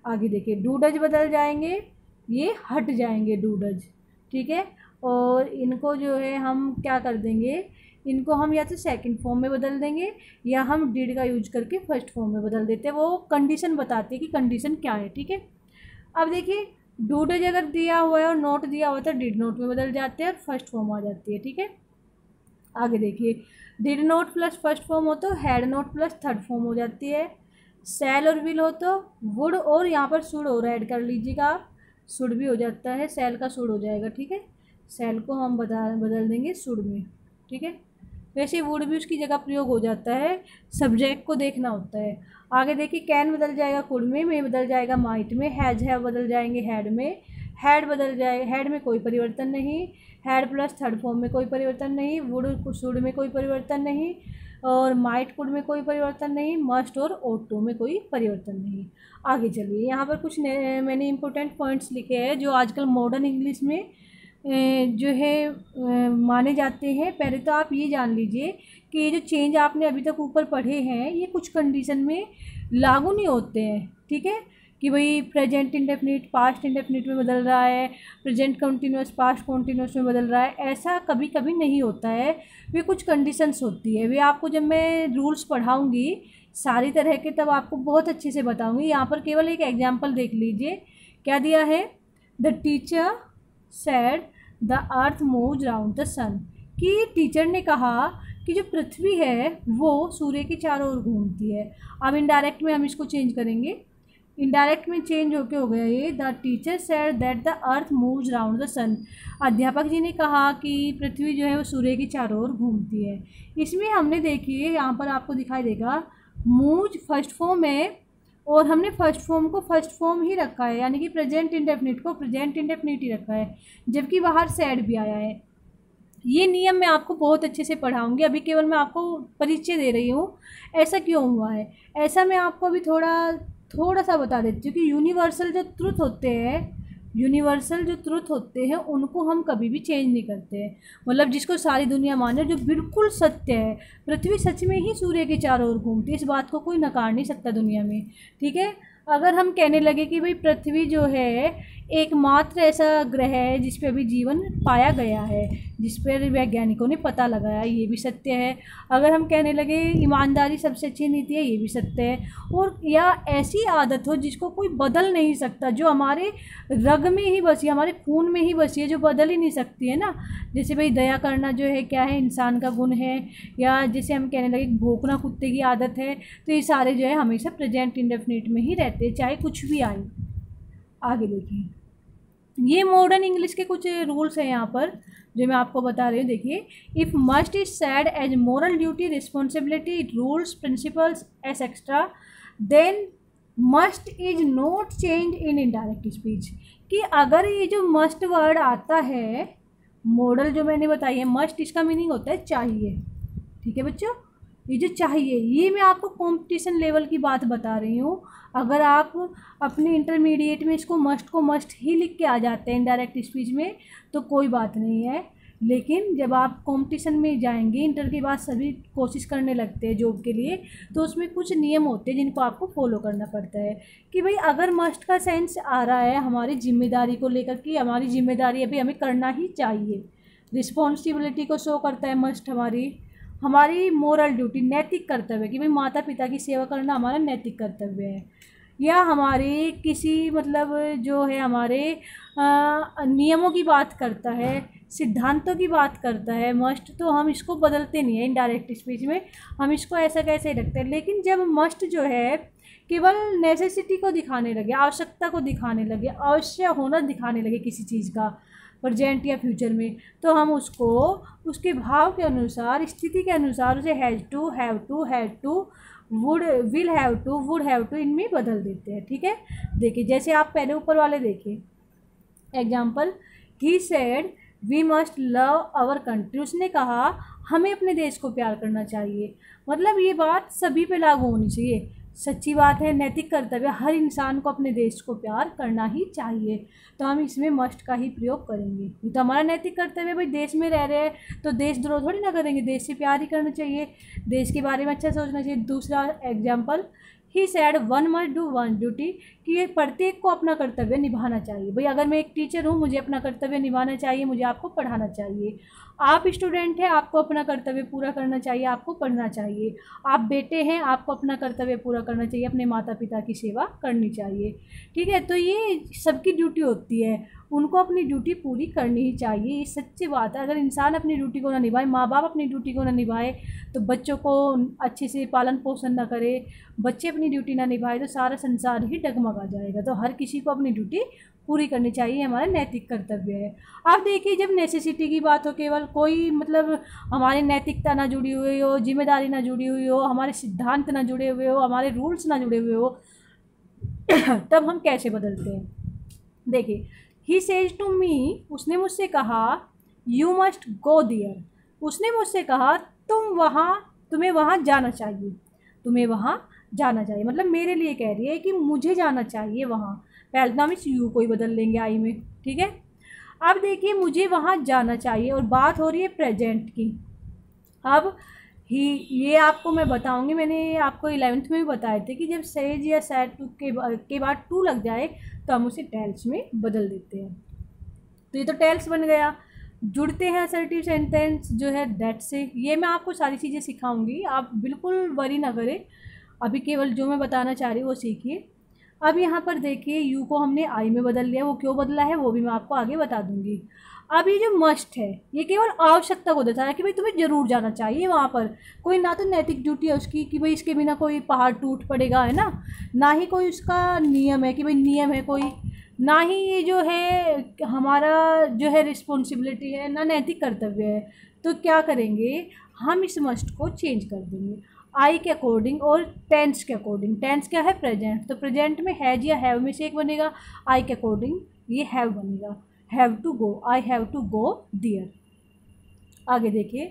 आगे देखिए डू डज बदल जाएंगे, ये हट जाएंगे डू डज। ठीक है, और इनको जो है हम क्या कर देंगे, इनको हम या तो सेकंड फॉर्म में बदल देंगे या हम डिड का यूज करके फर्स्ट फॉर्म में बदल देते हैं। वो कंडीशन बताती है कि कंडीशन क्या है। ठीक है, अब देखिए डू डज अगर दिया हुआ है और नोट दिया हुआ है तो डिड नोट में बदल जाते हैं और फर्स्ट फॉर्म आ जाती है। ठीक है, आगे देखिए did note plus first form हो तो had note plus third form हो जाती है। सेल और विल हो तो वुड और यहाँ पर शुड और ऐड कर लीजिएगा आप, शुड भी हो जाता है, सेल का शुड हो जाएगा। ठीक है, सेल को हम बदल देंगे शुड में। ठीक है, वैसे वुड भी उसकी जगह प्रयोग हो जाता है, सब्जेक्ट को देखना होता है। आगे देखिए कैन बदल जाएगा कुड में, मे बदल जाएगा माइट में, हैज है बदल जाएंगे हैड में, हैड बदल जाए हैड में कोई परिवर्तन नहीं, हैड प्लस थर्ड फॉर्म में कोई परिवर्तन नहीं, वुड शुड में कोई परिवर्तन नहीं, और माइट कुड में कोई परिवर्तन नहीं, मस्ट और ओट टू में कोई परिवर्तन नहीं। आगे चलिए, यहाँ पर कुछ मैंने इंपॉर्टेंट पॉइंट्स लिखे हैं जो आजकल मॉडर्न इंग्लिश में जो है माने जाते हैं। पहले तो आप ये जान लीजिए कि ये जो चेंज आपने अभी तक ऊपर पढ़े हैं ये कुछ कंडीशन में लागू नहीं होते हैं। ठीक है, कि भाई प्रेजेंट इंडेफिनिट पास्ट इंडेफिनिट में बदल रहा है, प्रेजेंट कंटिन्यूस पास्ट कंटिन्यूस में बदल रहा है, ऐसा कभी कभी नहीं होता है। वे कुछ कंडीशंस होती है, वे आपको जब मैं रूल्स पढ़ाऊँगी सारी तरह के तब आपको बहुत अच्छे से बताऊँगी। यहाँ पर केवल एक एग्जाम्पल देख लीजिए, क्या दिया है, the teacher said the earth moves round the sun, कि टीचर ने कहा कि जो पृथ्वी है वो सूर्य के चारों ओर घूमती है। अब इनडायरेक्ट में हम इसको चेंज करेंगे, इनडायरेक्ट में चेंज होके हो गया ये। The teacher said that the earth moves round the sun. अध्यापक जी ने कहा कि पृथ्वी जो है वो सूर्य के चारों ओर घूमती है। इसमें हमने देखिए यहाँ पर आपको दिखाई देगा मूव फर्स्ट फॉर्म है और हमने फर्स्ट फॉर्म को फर्स्ट फॉर्म ही रखा है, यानी कि प्रेजेंट इंडेफिनिट को प्रेजेंट इंडेफिनिट ही रखा है, जबकि बाहर सैड भी आया है। ये नियम मैं आपको बहुत अच्छे से पढ़ाऊंगी, अभी केवल मैं आपको परिचय दे रही हूँ ऐसा क्यों हुआ है। ऐसा मैं आपको अभी थोड़ा सा बता देती हूँ कि यूनिवर्सल जो ट्रुथ होते हैं उनको हम कभी भी चेंज नहीं करते हैं। मतलब जिसको सारी दुनिया माने, जो बिल्कुल सत्य है, पृथ्वी सच में ही सूर्य के चारों ओर घूमती है, इस बात को कोई नकार नहीं सकता दुनिया में। ठीक है, अगर हम कहने लगे कि भाई पृथ्वी जो है एकमात्र ऐसा ग्रह है जिस पे अभी जीवन पाया गया है, जिस पर वैज्ञानिकों ने पता लगाया, ये भी सत्य है। अगर हम कहने लगे ईमानदारी सबसे अच्छी नीति है, ये भी सत्य है। और या ऐसी आदत हो जिसको कोई बदल नहीं सकता, जो हमारे रग में ही बसी, हमारे खून में ही बसी है, जो बदल ही नहीं सकती है ना। जैसे भाई दया करना जो है क्या है, इंसान का गुण है। या जैसे हम कहने लगे भौंकना कुत्ते की आदत है। तो ये सारे जो है हमेशा प्रेजेंट इंडेफिनिट में ही रहते हैं, चाहे कुछ भी आए। आगे देखिए, ये मॉडर्न इंग्लिश के कुछ रूल्स हैं यहाँ पर जो मैं आपको बता रही हूँ। देखिए, if must is said as moral duty, responsibility, rules, principles एस एक्स्ट्रा, then must is not change in indirect speech. कि अगर ये जो मस्ट वर्ड आता है, मॉडल जो मैंने बताई है, मस्ट इसका मीनिंग होता है चाहिए। ठीक है बच्चों, ये जो चाहिए, ये मैं आपको कंपटीशन लेवल की बात बता रही हूँ। अगर आप अपने इंटरमीडिएट में इसको मस्ट को मस्ट ही लिख के आ जाते हैं इनडायरेक्ट स्पीच में तो कोई बात नहीं है, लेकिन जब आप कंपटीशन में जाएंगे, इंटर के बाद सभी कोशिश करने लगते हैं जॉब के लिए, तो उसमें कुछ नियम होते हैं जिनको आपको फॉलो करना पड़ता है। कि भाई अगर मस्ट का सेंस आ रहा है हमारी जिम्मेदारी को लेकर, कि हमारी जिम्मेदारी अभी हमें करना ही चाहिए, रिस्पॉन्सिबिलिटी को शो करता है मस्ट, हमारी मोरल ड्यूटी, नैतिक कर्तव्य, कि भाई माता पिता की सेवा करना हमारा नैतिक कर्तव्य है। या हमारे किसी मतलब जो है हमारे नियमों की बात करता है, सिद्धांतों की बात करता है मस्ट, तो हम इसको बदलते नहीं है इनडायरेक्ट स्पीच में, हम इसको ऐसा कैसे ही रखते हैं। लेकिन जब मस्ट जो है केवल नेसेसिटी को दिखाने लगे, आवश्यकता को दिखाने लगे, आवश्यक होना दिखाने लगे किसी चीज़ का प्रेजेंट या फ्यूचर में, तो हम उसको उसके भाव के अनुसार, स्थिति के अनुसार उसे has to, have to, had to, would, will have to, would have to इनमें बदल देते हैं। ठीक है, देखिए जैसे आप पहले ऊपर वाले देखिए example, he said we must love our country. उसने कहा हमें अपने देश को प्यार करना चाहिए। मतलब ये बात सभी पे लागू होनी चाहिए, सच्ची बात है, नैतिक कर्तव्य, हर इंसान को अपने देश को प्यार करना ही चाहिए। तो हम इसमें मस्ट का ही प्रयोग करेंगे, ये तो हमारा नैतिक कर्तव्य। भाई देश में रह रहे हैं तो देशद्रोह थोड़ी ना करेंगे, देश से प्यार ही करना चाहिए, देश के बारे में अच्छा सोचना चाहिए। दूसरा example, he sad one must do one duty, कि ये प्रत्येक को अपना कर्तव्य निभाना चाहिए। भाई अगर मैं एक टीचर हूँ, मुझे अपना कर्तव्य निभाना चाहिए, मुझे आपको पढ़ाना चाहिए। आप स्टूडेंट हैं, आपको अपना कर्तव्य पूरा करना चाहिए, आपको पढ़ना चाहिए। आप बेटे हैं, आपको अपना कर्तव्य पूरा करना चाहिए, अपने माता पिता की सेवा करनी चाहिए। ठीक है, तो ये सबकी ड्यूटी होती है, उनको अपनी ड्यूटी पूरी करनी ही चाहिए, ये सच्ची बात है। अगर इंसान अपनी ड्यूटी को ना निभाए, माँ बाप अपनी ड्यूटी को ना निभाए, तो बच्चों को अच्छे से पालन पोषण ना करे, बच्चे अपनी ड्यूटी ना निभाए, तो सारा संसार ही डगमगा जाएगा। तो हर किसी को अपनी ड्यूटी पूरी करनी चाहिए, हमारा नैतिक कर्तव्य है। आप देखिए जब नेसेसिटी की बात हो, केवल कोई मतलब हमारी नैतिकता ना जुड़ी हुई हो, जिम्मेदारी ना जुड़ी हुई हो, हमारे सिद्धांत ना जुड़े हुए हो, हमारे रूल्स ना जुड़े हुए हो तब हम कैसे बदलते हैं। देखिए, ही सेज टू मी, उसने मुझसे कहा, यू मस्ट गो देयर, उसने मुझसे कहा तुम्हें वहाँ जाना चाहिए, तुम्हें वहाँ जाना चाहिए। मतलब मेरे लिए कह रही है कि मुझे जाना चाहिए वहाँ। पहले तो हम इस यू को ही बदल लेंगे आई में। ठीक है, अब देखिए मुझे वहाँ जाना चाहिए और बात हो रही है प्रेजेंट की। अब ये आपको मैं बताऊंगी, मैंने आपको 11th में भी बताए थे कि जब सेज या सैड टू के बाद टू लग जाए तो हम उसे टेल्स में बदल देते हैं। तो ये तो टेल्स बन गया। जुड़ते हैं असर्टिव सेंटेंस जो है दैट से, ये मैं आपको सारी चीज़ें सिखाऊंगी, आप बिल्कुल वरी ना करें, अभी केवल जो मैं बताना चाह रही हूँ वो सीखिए। अब यहाँ पर देखिए यू को हमने आई में बदल लिया, वो क्यों बदला है वो भी मैं आपको आगे बता दूंगी। अब ये जो मस्ट है ये केवल आवश्यकता को दर्शाता है कि भाई तुम्हें जरूर जाना चाहिए वहाँ पर। कोई ना तो नैतिक ड्यूटी है उसकी कि भाई इसके बिना कोई पहाड़ टूट पड़ेगा, है ना ही कोई उसका नियम है कि भाई नियम है कोई, ना ही ये जो है हमारा जो है रिस्पॉन्सिबिलिटी है, ना नैतिक कर्तव्य है। तो क्या करेंगे, हम इस मस्ट को चेंज कर देंगे आई के अकॉर्डिंग और टेंस के अकॉर्डिंग। टेंस क्या है, प्रेजेंट, तो प्रेजेंट में हैज या हैव में से एक बनेगा, आई के अकॉर्डिंग ये हैव बनेगा, have to go, I have to go there. आगे देखिए,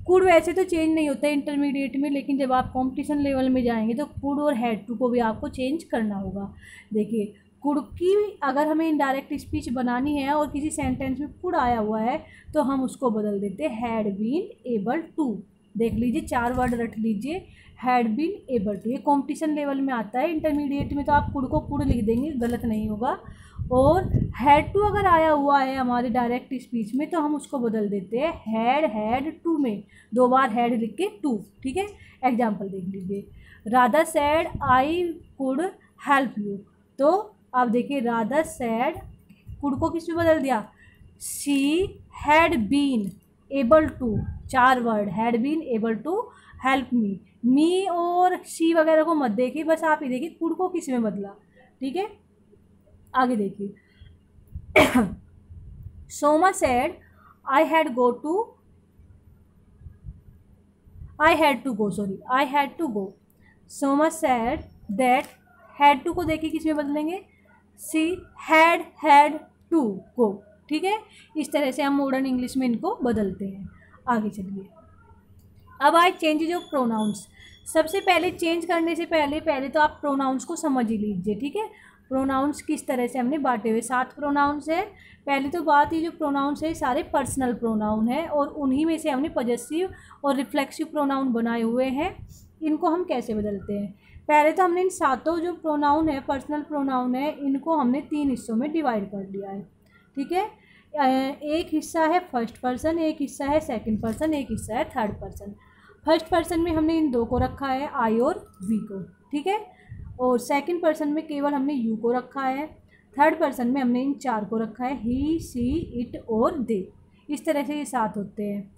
कुड वैसे तो चेंज नहीं होता है इंटरमीडिएट में, लेकिन जब आप कंपटीशन लेवल में जाएंगे तो कुड और हैड टू को भी आपको चेंज करना होगा। देखिए, कुड की अगर हमें इनडायरेक्ट स्पीच बनानी है और किसी सेंटेंस में कुड आया हुआ है तो हम उसको बदल देते हैं हैड बीन एबल टू। देख लीजिए, 4 वर्ड रट लीजिए, हैड बीन एबल टू। ये कॉम्पिटिशन लेवल में आता है, इंटरमीडिएट में तो आप कुड को कुड लिख देंगे, गलत नहीं होगा। और हैड टू अगर आया हुआ है हमारे डायरेक्ट स्पीच में तो हम उसको बदल देते हैं हैड टू में, 2 बार हैड लिख के टू। ठीक है, एग्जाम्पल देख लीजिए, Radha sad I could help you. तो आप देखिए, राधा सैड कुड को किस में बदल दिया, she had been able to, 4 word, had been able to help me और शी वगैरह को मत देखिए, बस आप ही देखिए कुड को किस में बदला। ठीक है, आगे देखिए, Soma said I had to go. Soma said that, had to को देखिए किस में बदलेंगे, सी हैड टू गो। ठीक है, इस तरह से हम मॉडर्न इंग्लिश में इनको बदलते हैं। आगे चलिए, अब आए चेंजेज ऑफ प्रोनाउंस। सबसे पहले चेंज करने से पहले तो आप प्रोनाउंस को समझ ही लीजिए। ठीक है, प्रोनाउंस किस तरह से हमने बांटे हुए, 7 प्रोनाउंस है। पहली तो बात, ये जो प्रोनाउंस है सारे पर्सनल प्रोनाउन है और उन्हीं में से हमने पॉजेसिव और रिफ्लेक्सिव प्रोनाउन बनाए हुए हैं। इनको हम कैसे बदलते हैं, पहले तो हमने इन 7 जो प्रोनाउन है, पर्सनल प्रोनाउन है, इनको हमने 3 हिस्सों में डिवाइड कर दिया है। ठीक है, एक हिस्सा है फर्स्ट पर्सन, एक हिस्सा है सेकंड पर्सन, एक हिस्सा है थर्ड पर्सन। फर्स्ट पर्सन में हमने इन 2 को रखा है, आई और वी को। ठीक है, और सेकंड पर्सन में केवल हमने यू को रखा है। थर्ड पर्सन में हमने इन 4 को रखा है, ही, सी, इट और दे। इस तरह से ये 7 होते हैं।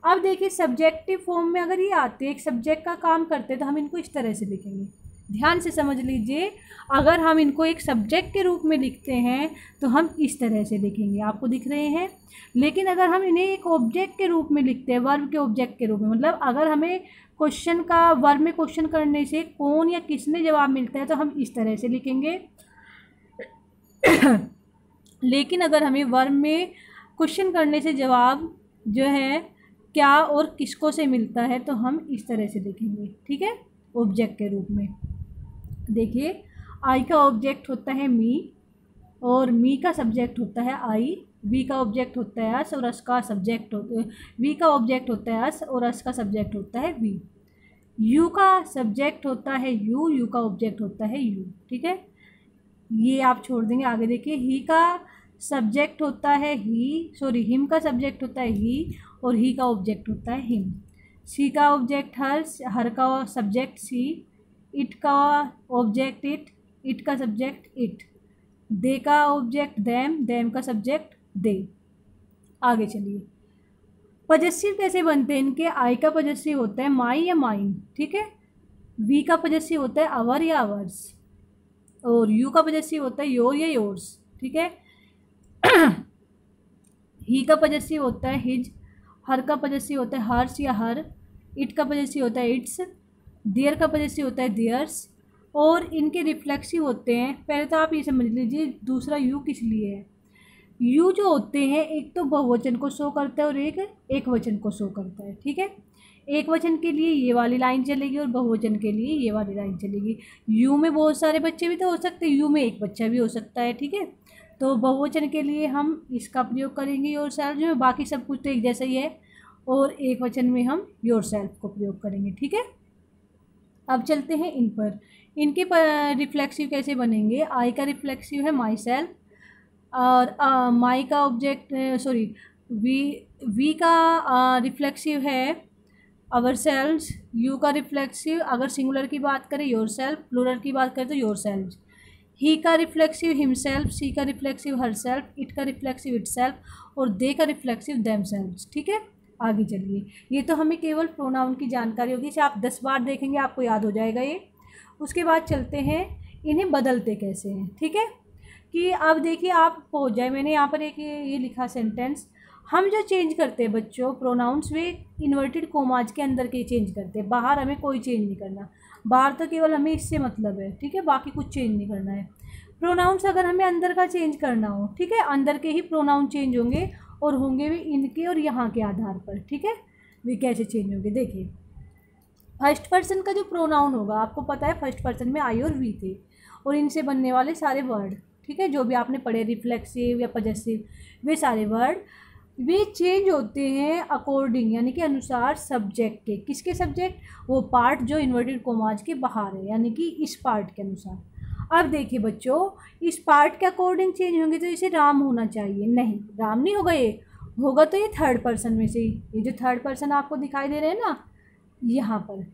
अब देखिए, सब्जेक्टिव फॉर्म में अगर ये आते, एक सब्जेक्ट का काम करते, तो हम इनको इस तरह से लिखेंगे। ध्यान से समझ लीजिए, अगर हम इनको एक सब्जेक्ट के रूप में लिखते हैं तो हम इस तरह से लिखेंगे, आपको दिख रहे हैं। लेकिन अगर हम इन्हें एक ऑब्जेक्ट के रूप में लिखते हैं, वर्ब के ऑब्जेक्ट के रूप में, मतलब अगर हमें क्वेश्चन का वर्ब में क्वेश्चन करने से कौन या किसने जवाब मिलता है तो हम इस तरह से लिखेंगे। लेकिन अगर हमें वर्ब में क्वेश्चन करने से जवाब जो है क्या और किसको से मिलता है तो हम इस तरह से लिखेंगे। ठीक है, ऑब्जेक्ट के रूप में। देखिए, आई का ऑब्जेक्ट होता है मी और मी का सब्जेक्ट होता है आई, वी का ऑब्जेक्ट होता है अस और अस का सब्जेक्ट वी का ऑब्जेक्ट होता है अस और अस का सब्जेक्ट होता है वी। यू का सब्जेक्ट होता है यू का ऑब्जेक्ट होता है यू। ठीक है, ये आप छोड़ देंगे। आगे देखिए, ही का सब्जेक्ट होता है हिम का सब्जेक्ट होता है ही और ही का ऑब्जेक्ट होता है हिम। सी का ऑब्जेक्ट हर का सब्जेक्ट सी, इट का ऑब्जेक्ट इट का सब्जेक्ट इट, दे का ऑब्जेक्ट देम का सब्जेक्ट दे। आगे चलिए, पॉजेसिव कैसे बनते हैं इनके, आई का पॉजेसिव होता है माई या माइन। ठीक है, वी का पॉजेसिव होता है अवर या अवर्स और यू का पॉजेसिव होता है योर या योर्स। ठीक है, ही का पॉजेसिव होता है हिज, हर का पॉजेसिव होता है हर्स या हर, इट का पॉजेसिव होता है इट्स, देयर का पॉजेसिव होता है देयर्स और इनके रिफ्लेक्सिव होते हैं। पहले तो आप ये समझ लीजिए दूसरा यू किस लिए है। यू जो होते हैं एक तो बहुवचन को शो करता है और एक वचन को शो करता है। ठीक है, एक वचन के लिए ये वाली लाइन चलेगी और बहुवचन के लिए ये वाली लाइन चलेगी। यू में बहुत सारे बच्चे भी तो हो सकते हैं, यू में एक बच्चा भी हो सकता है। ठीक है, तो बहुवचन के लिए हम इसका प्रयोग करेंगे योर सेल्फ में, बाकी सब कुछ तो एक जैसा ही है, और एक वचन में हम योर सेल्फ को प्रयोग करेंगे। ठीक है, अब चलते हैं इन पर, इनके रिफ्लेक्सिव कैसे बनेंगे। आई का रिफ्लेक्सिव है माई सेल्फ और माई का ऑब्जेक्ट वी का रिफ्लेक्सिव है अवर सेल्व्स, यू का रिफ्लेक्सिव अगर सिंगुलर की बात करें योर सेल्फ, प्लूरल की बात करें तो योर सेल्व्स। ही का रिफ्लेक्सिव हिमसेल्फ, सी का रिफ्लेक्सिव हरसेल्फ, इट का रिफ्लेक्सिव इटसेल्फ और दे का रिफ्लेक्सिव देमसेल्व्स। ठीक है, आगे चलिए। ये तो हमें केवल प्रोनाउन की जानकारी होगी, इसे आप 10 बार देखेंगे आपको याद हो जाएगा ये। उसके बाद चलते हैं इन्हें बदलते कैसे हैं। ठीक है, कि अब देखिए आप पहुँच जाए, मैंने यहाँ पर एक ये लिखा सेंटेंस, हम जो चेंज करते हैं बच्चों प्रोनाउंस वे इन्वर्टेड कोमाज के अंदर के चेंज करते हैं, बाहर हमें कोई चेंज नहीं करना। बाहर तो केवल हमें इससे मतलब है, ठीक है, बाकी कुछ चेंज नहीं करना है। प्रोनाउंस अगर हमें अंदर का चेंज करना हो, ठीक है, अंदर के ही प्रोनाउन चेंज होंगे और होंगे भी इनके और यहाँ के आधार पर। ठीक है, वे कैसे चेंज होंगे देखिए। फर्स्ट पर्सन का जो प्रोनाउन होगा, आपको पता है फर्स्ट पर्सन में आई और वी थे और इनसे बनने वाले सारे वर्ड, ठीक है, जो भी आपने पढ़े रिफ्लेक्सिव या पजेसिव, वे सारे वर्ड वे चेंज होते हैं अकॉर्डिंग, यानी कि अनुसार सब्जेक्ट के। किसके सब्जेक्ट? वो पार्ट जो इन्वर्टेड कोमाज के बाहर है, यानी कि इस पार्ट के अनुसार। अब देखिए बच्चों, इस पार्ट के अकॉर्डिंग चेंज होंगे तो इसे राम होना चाहिए, नहीं राम नहीं होगा, ये होगा तो ये थर्ड पर्सन में से ही। ये जो थर्ड पर्सन आपको दिखाई दे रहे हैं ना यहाँ पर,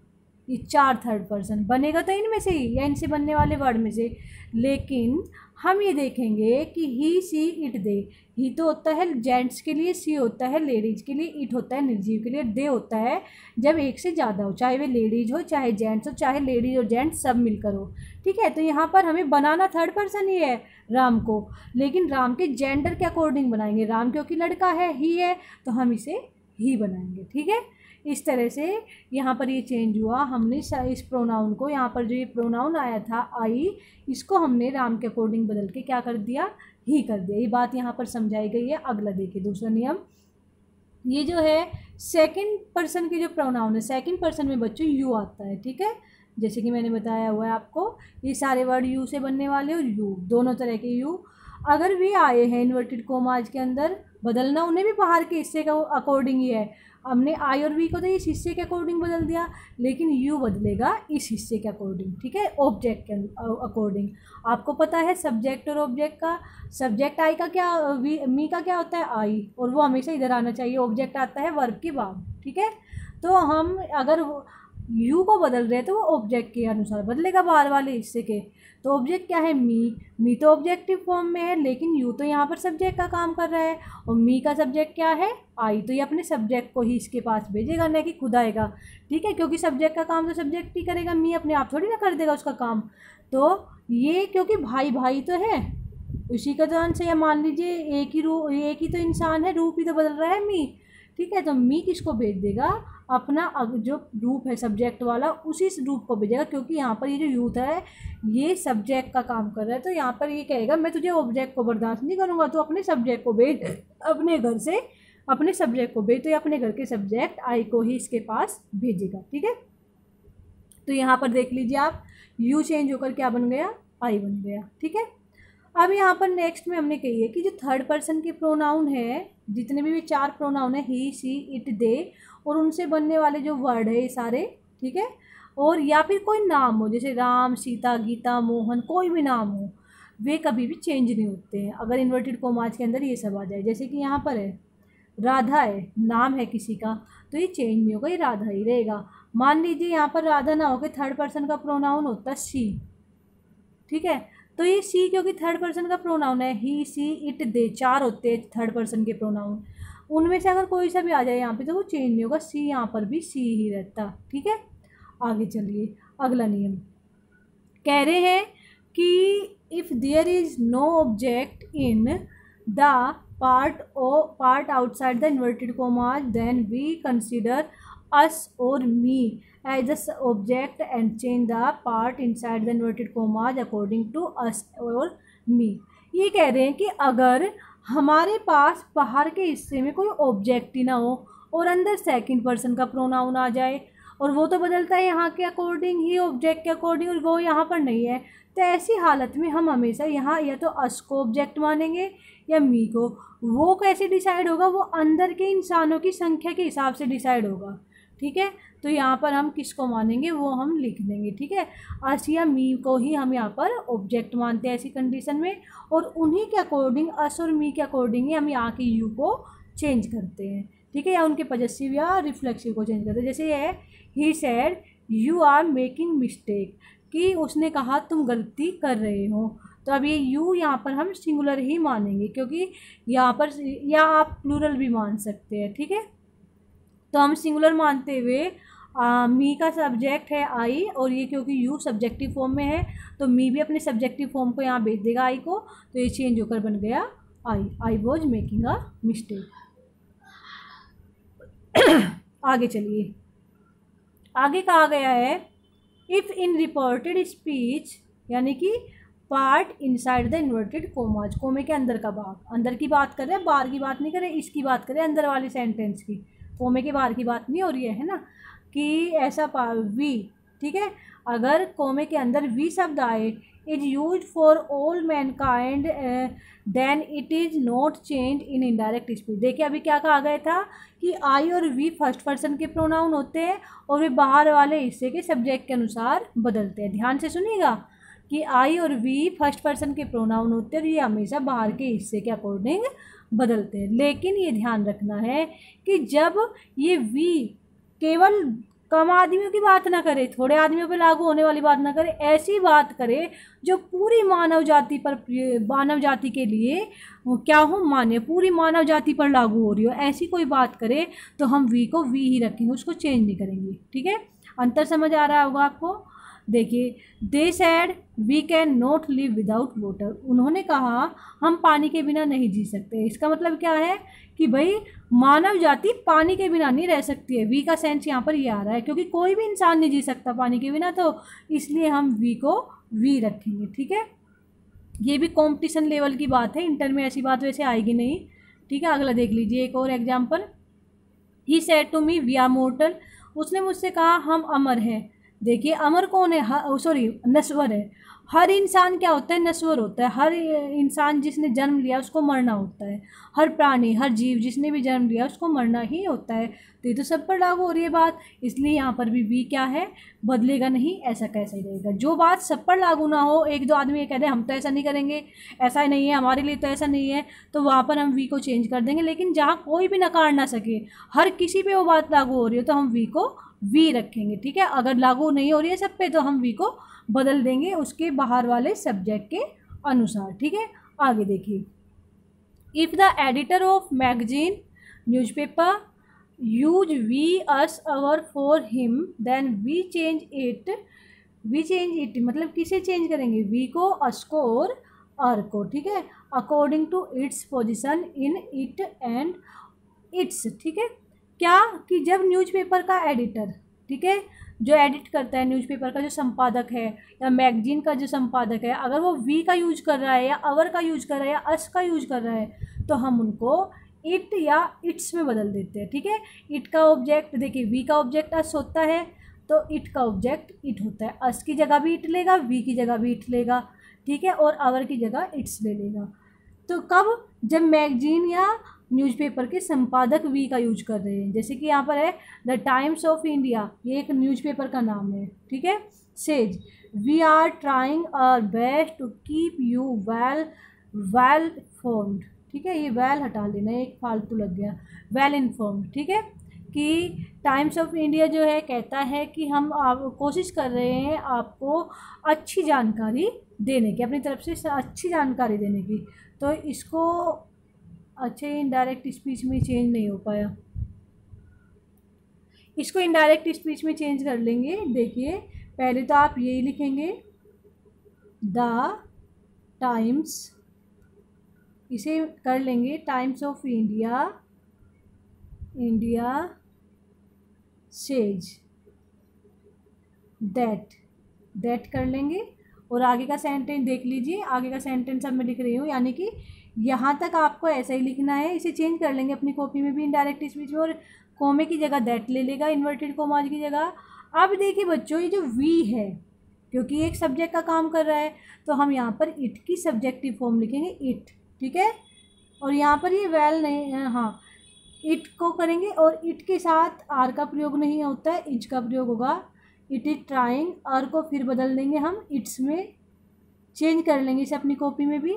ये 4 थर्ड पर्सन बनेगा तो इनमें से ही या इनसे बनने वाले वर्ड में से। लेकिन हम ये देखेंगे कि ही सी इट दे, ही तो होता है जेंट्स के लिए, सी होता है लेडीज़ के लिए, इट होता है निर्जीव के लिए, दे होता है जब एक से ज़्यादा हो, चाहे वे लेडीज़ हो चाहे जेंट्स हो, चाहे लेडीज़ और जेंट्स सब मिलकर हो। ठीक है, तो यहाँ पर हमें बनाना थर्ड पर्सन ही है राम को, लेकिन राम के जेंडर के अकॉर्डिंग बनाएंगे। राम क्योंकि लड़का है, ही है, तो हम इसे ही बनाएंगे। ठीक है, इस तरह से यहाँ पर ये चेंज हुआ। हमने इस प्रोनाउन को, यहाँ पर जो ये प्रोनाउन आया था आई, इसको हमने राम के अकॉर्डिंग बदल के क्या कर दिया, ही कर दिया। ये बात यहाँ पर समझाई गई है। अगला देखिए दूसरा नियम, ये जो है सेकंड पर्सन के जो प्रोनाउन है, सेकंड पर्सन में बच्चों यू आता है। ठीक है, जैसे कि मैंने बताया हुआ है आपको, ये सारे वर्ड यू से बनने वाले और यू, दोनों तरह के यू अगर वे आए हैं इन्वर्टेड कोमाज के अंदर, बदलना उन्हें भी बाहर के हिस्से का अकॉर्डिंग ही है। हमने आई और वी को तो इस हिस्से के अकॉर्डिंग बदल दिया, लेकिन यू बदलेगा इस हिस्से के अकॉर्डिंग। ठीक है, ऑब्जेक्ट के अकॉर्डिंग। आपको पता है सब्जेक्ट और ऑब्जेक्ट का, सब्जेक्ट आई का क्या, मी का क्या होता है आई, और वो हमेशा इधर आना चाहिए, ऑब्जेक्ट आता है वर्ब के बाद। ठीक है, तो हम अगर यू को बदल रहे हैं तो वो ऑब्जेक्ट के अनुसार बदलेगा बाहर वाले हिस्से के। तो ऑब्जेक्ट क्या है, मी तो ऑब्जेक्टिव फॉर्म में है, लेकिन यू तो यहाँ पर सब्जेक्ट का काम कर रहा है, और मी का सब्जेक्ट क्या है, आई, तो ये अपने सब्जेक्ट को ही इसके पास भेजेगा, न कि खुद आएगा। ठीक है, क्योंकि सब्जेक्ट का काम तो सब्जेक्ट ही करेगा, मी अपने आप थोड़ी ना कर देगा उसका काम। तो ये क्योंकि भाई भाई तो है, उसी का तो अंश है, मान लीजिए एक ही तो इंसान है, रूप ही तो बदल रहा है मी। ठीक है, तो मी किसको भेज देगा, अपना जो रूप है सब्जेक्ट वाला, उसी रूप को भेजेगा, क्योंकि यहाँ पर ये जो यूथ है ये सब्जेक्ट का काम कर रहा है। तो यहाँ पर ये कहेगा मैं तुझे ऑब्जेक्ट को बर्दाश्त नहीं करूँगा, तो अपने सब्जेक्ट को भेज, अपने घर से अपने सब्जेक्ट को भेज, तो ये अपने घर के सब्जेक्ट आई को ही इसके पास भेजेगा। ठीक है, तो यहाँ पर देख लीजिए आप, यू चेंज होकर क्या बन गया, आई बन गया। ठीक है, अब यहाँ पर नेक्स्ट में हमने कही है कि जो थर्ड पर्सन के प्रोनाउन है, जितने भी 4 प्रोनाउन है, ही सी इट दे, और उनसे बनने वाले जो वर्ड है ये सारे, ठीक है, और या फिर कोई नाम हो, जैसे राम, सीता, गीता, मोहन, कोई भी नाम हो, वे कभी भी चेंज नहीं होते हैं अगर इन्वर्टेड कोमाज के अंदर ये सब आ जाए। जैसे कि यहाँ पर है राधा है, नाम है किसी का, तो ये चेंज नहीं होगा, ये राधा ही रहेगा। मान लीजिए यहाँ पर राधा ना होकर थर्ड पर्सन का प्रोनाउन होता सी। ठीक है, तो ये सी क्योंकि थर्ड पर्सन का प्रोनाउन है, ही सी इट दे 4 होते हैं थर्ड पर्सन के प्रोनाउन, उनमें से अगर कोई सा भी आ जाए यहाँ पे तो वो चेंज नहीं होगा, सी यहाँ पर भी सी ही रहता। ठीक है, आगे चलिए। अगला नियम कह रहे हैं कि if there is no object in the part outside the inverted commas, then we consider us और me as a object and change the part inside the inverted commas according to us और me. ये कह रहे हैं कि अगर हमारे पास बाहर के हिस्से में कोई ऑब्जेक्ट ही ना हो और अंदर सेकंड पर्सन का प्रोनाउन आ जाए, और वो तो बदलता है यहाँ के अकॉर्डिंग ही, ऑब्जेक्ट के अकॉर्डिंग, और वो यहाँ पर नहीं है, तो ऐसी हालत में हम हमेशा यहाँ या तो अस को ऑब्जेक्ट मानेंगे या मी को। वो कैसे डिसाइड होगा, वो अंदर के इंसानों की संख्या के हिसाब से डिसाइड होगा। ठीक है, तो यहाँ पर हम किसको मानेंगे वो हम लिख देंगे। ठीक है, अस या मी को ही हम यहाँ पर ऑब्जेक्ट मानते हैं ऐसी कंडीशन में, और उन्हीं के अकॉर्डिंग, अस और मी के अकॉर्डिंग ही हम यहाँ के यू को चेंज करते हैं। ठीक है, या उनके पजेसिव या रिफ्लेक्सिव को चेंज करते हैं। जैसे ये है, he said you are making mistake, कि उसने कहा तुम गलती कर रहे हो, तो अब ये यू यहाँ पर हम सिंगुलर ही मानेंगे, क्योंकि यहाँ पर या आप प्लूरल भी मान सकते हैं, ठीक है। तो हम सिंगुलर मानते हुए मी का सब्जेक्ट है आई, और ये क्योंकि यू सब्जेक्टिव फॉर्म में है तो मी भी अपने सब्जेक्टिव फॉर्म को यहाँ भेज देगा आई को, तो ये चेंज होकर बन गया I was making a mistake. आगे चलिए, आगे कहा गया है इफ़ इन रिपोर्टेड स्पीच, यानी कि part inside the inverted commas, कोमे के अंदर का भाग, अंदर की बात कर रहे हैं, बाहर की बात नहीं कर रहे, इसकी बात करें अंदर वाली सेंटेंस की, कोमे के बाहर की बात नहीं हो रही है ना, कि ऐसा वी, ठीक है, अगर कोमे के अंदर वी शब्द आए is use for all mankind then it is not change in indirect speech. देखिए अभी क्या कहा गया था कि आई और वी फर्स्ट पर्सन के प्रोनाउन होते हैं और वे बाहर वाले हिस्से के सब्जेक्ट के अनुसार बदलते हैं। ध्यान से सुनिएगा कि आई और वी फर्स्ट पर्सन के प्रोनाउन होते हैं और ये हमेशा बाहर के हिस्से के अकॉर्डिंग बदलते हैं। लेकिन ये ध्यान रखना है कि जब ये वी केवल कम आदमियों की बात ना करे, थोड़े आदमियों पे लागू होने वाली बात ना करे, ऐसी बात करे जो पूरी मानव जाति पर, मानव जाति के लिए क्या हो, मान्य, पूरी मानव जाति पर लागू हो रही हो, ऐसी कोई बात करे तो हम वी को वी ही रखेंगे, उसको चेंज नहीं करेंगे, ठीक है। अंतर समझ आ रहा होगा आपको। देखिए they said we can not live without water, उन्होंने कहा हम पानी के बिना नहीं जी सकते। इसका मतलब क्या है कि भाई मानव जाति पानी के बिना नहीं रह सकती है। वी का सेंस यहाँ पर ये आ रहा है, क्योंकि कोई भी इंसान नहीं जी सकता पानी के बिना, तो इसलिए हम वी को वी रखेंगे, ठीक है। ये भी कॉम्पिटिशन लेवल की बात है, इंटर में ऐसी बात वैसे आएगी नहीं, ठीक है। अगला देख लीजिए एक और example, he said to me we are mortal, उसने मुझसे कहा हम अमर हैं। देखिए अमर कौन है, सॉरी नश्वर है। हर इंसान क्या होता है, नश्वर होता है। हर इंसान जिसने जन्म लिया उसको मरना होता है। हर प्राणी, हर जीव जिसने भी जन्म लिया उसको मरना ही होता है। तो ये तो सब पर लागू हो रही है बात, इसलिए यहाँ पर भी वी क्या है, बदलेगा नहीं, ऐसा कैसे ही रहेगा। जो बात सब पर लागू ना हो, एक दो आदमी ये कह दे हम तो ऐसा नहीं करेंगे, ऐसा नहीं है हमारे लिए, तो ऐसा नहीं है, तो वहाँ पर हम वी को चेंज कर देंगे। लेकिन जहाँ कोई भी नकार ना सके, हर किसी पे वो बात लागू हो रही हो, तो हम वी को वी रखेंगे, ठीक है। अगर लागू नहीं हो रही है सब पे तो हम वी को बदल देंगे उसके बाहर वाले सब्जेक्ट के अनुसार, ठीक है। आगे देखिए, if the editor of magazine newspaper use we us our for him then we change it, मतलब किसे चेंज करेंगे, वी को, अस को और अर को, ठीक है, according to its position in it and its, ठीक है। क्या कि जब न्यूज़पेपर का एडिटर, ठीक है, जो एडिट करता है न्यूज़पेपर का जो संपादक है या मैगजीन का जो संपादक है, अगर वो वी का यूज कर रहा है या अवर का यूज कर रहा है या अस का यूज कर रहा है, तो हम उनको इट या इट्स में बदल देते हैं, ठीक है। इट का ऑब्जेक्ट, देखिए वी का ऑब्जेक्ट अस होता है तो इट का ऑब्जेक्ट इट होता है। अस की जगह भी इट लेगा, वी की जगह भी इट लेगा, ठीक है, और अवर की जगह इट्स ले लेगा। तो कब, जब मैगजीन या न्यूज़पेपर के संपादक वी का यूज कर रहे हैं, जैसे कि यहाँ पर है द टाइम्स ऑफ इंडिया, ये एक न्यूज़पेपर का नाम है, ठीक है। Says we are trying our best to keep you well informed, ठीक है, ये वेल हटा लेना, एक फालतू लग गया, वेल इन्फॉर्म्ड, ठीक है। कि टाइम्स ऑफ इंडिया जो है कहता है कि हम कोशिश कर रहे हैं आपको अच्छी जानकारी देने की, अपनी तरफ से अच्छी जानकारी देने की। तो इसको अच्छे इनडायरेक्ट स्पीच में चेंज नहीं हो पाया, इसको इनडायरेक्ट स्पीच में चेंज कर लेंगे। देखिए पहले तो आप यही लिखेंगे द टाइम्स, इसे कर लेंगे times of India, India says that कर लेंगे। और आगे का सेंटेंस देख लीजिए, आगे का सेंटेंस अब मैं लिख रही हूँ, यानी कि यहाँ तक आपको ऐसा ही लिखना है। इसे चेंज कर लेंगे अपनी कॉपी में भी इनडायरेक्ट स्पीच में, और कोमे की जगह दैट ले लेगा, इन्वर्टेड कोमाज की जगह। अब देखिए बच्चों, ये जो वी है, क्योंकि एक सब्जेक्ट का काम कर रहा है, तो हम यहाँ पर इट की सब्जेक्टिव फॉर्म लिखेंगे इट, ठीक है। और यहाँ पर ये वेल नहीं, हाँ इट को करेंगे, और इट के साथ आर का प्रयोग नहीं होता है, इच का प्रयोग होगा। इट इज ट्राइंग, आर को फिर बदल देंगे हम इट्स में, चेंज कर लेंगे इसे अपनी कॉपी में भी,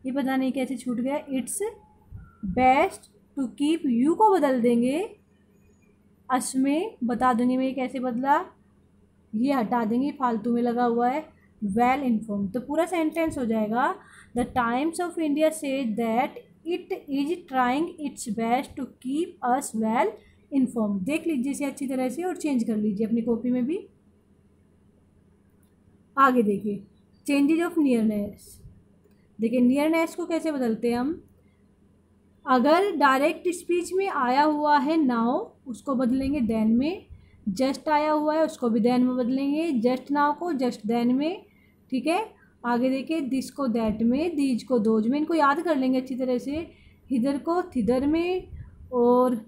ये पता नहीं कैसे छूट गया। Its best to keep you को बदल देंगे अस में, बता दूंगी मैं ये कैसे बदला, ये हटा देंगे, फालतू में लगा हुआ है, वेल इन्फॉर्म। तो पूरा सेंटेंस हो जाएगा the Times of India says that it is trying its best to keep us well inform. देख लीजिए इसे अच्छी तरह से और चेंज कर लीजिए अपनी कॉपी में भी। आगे देखिए चेंजेज ऑफ नियरनेस। देखिए नियरनेस को कैसे बदलते हैं हम। अगर डायरेक्ट स्पीच में आया हुआ है नाउ, उसको बदलेंगे देन में। जस्ट आया हुआ है उसको भी देन में बदलेंगे, जस्ट नाउ को जस्ट देन में। ठीक है, आगे देखिए दिस को दैट में, दीज को दोज में। इनको याद कर लेंगे अच्छी तरह से। हिदर को थिदर में, और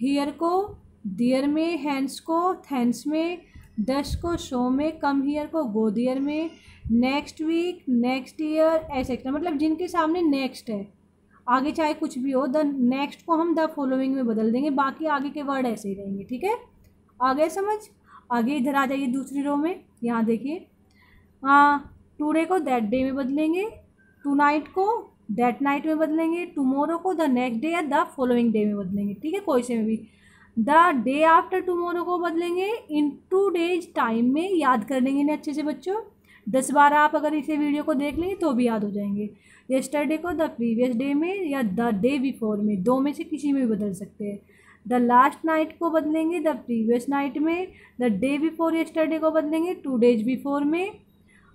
हियर को दियर में, हैंड्स को थैंक्स में, दस को शो में, कम हियर को गो दियर में, नेक्स्ट वीक, नेक्स्ट ईयर, ऐसे मतलब जिनके सामने नेक्स्ट है, आगे चाहे कुछ भी हो, द नेक्स्ट को हम द फॉलोइंग में बदल देंगे, बाकी आगे के वर्ड ऐसे ही रहेंगे। ठीक है, आगे समझ। आगे इधर आ जाइए दूसरी रो में, यहाँ देखिए टुडे को दैट डे में बदलेंगे, टू नाइट को दैट नाइट में बदलेंगे, टुमोरो को द नेक्स्ट डे या द फॉलोइंग डे में बदलेंगे। ठीक है, कोई से में भी। द डे आफ्टर टुमोरो को बदलेंगे इन 2 डेज टाइम में। याद कर लेंगे इन्हें अच्छे से बच्चों, 10 बार आप अगर इसे वीडियो को देख लेंगे तो भी याद हो जाएंगे। येस्टरडे को द प्रीवियस डे में या द डे बिफोर में, दो में से किसी में भी बदल सकते हैं। द लास्ट नाइट को बदलेंगे द प्रीवियस नाइट में, द डे बिफोर येस्टरडे को बदलेंगे 2 डेज बिफोर में,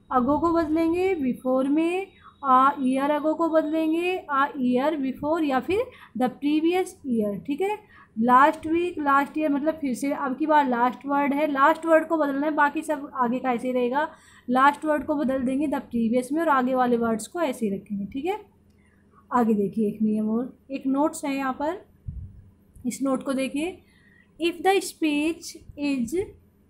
अगो को बदलेंगे बिफोर में, आ ईयर अगो को बदलेंगे आ ईयर बिफोर या फिर द प्रीवियस ईयर। ठीक है, लास्ट वीक लास्ट ईयर मतलब फिर से अब की बार लास्ट वर्ड है, लास्ट वर्ड को बदलना है, बाकी सब आगे का ऐसे ही रहेगा। लास्ट वर्ड को बदल देंगे द प्रीवियस में और आगे वाले वर्ड्स को ऐसे ही रखेंगे। ठीक है, आगे देखिए एक नियम और एक नोट्स है यहाँ पर, इस नोट को देखिए। If the speech is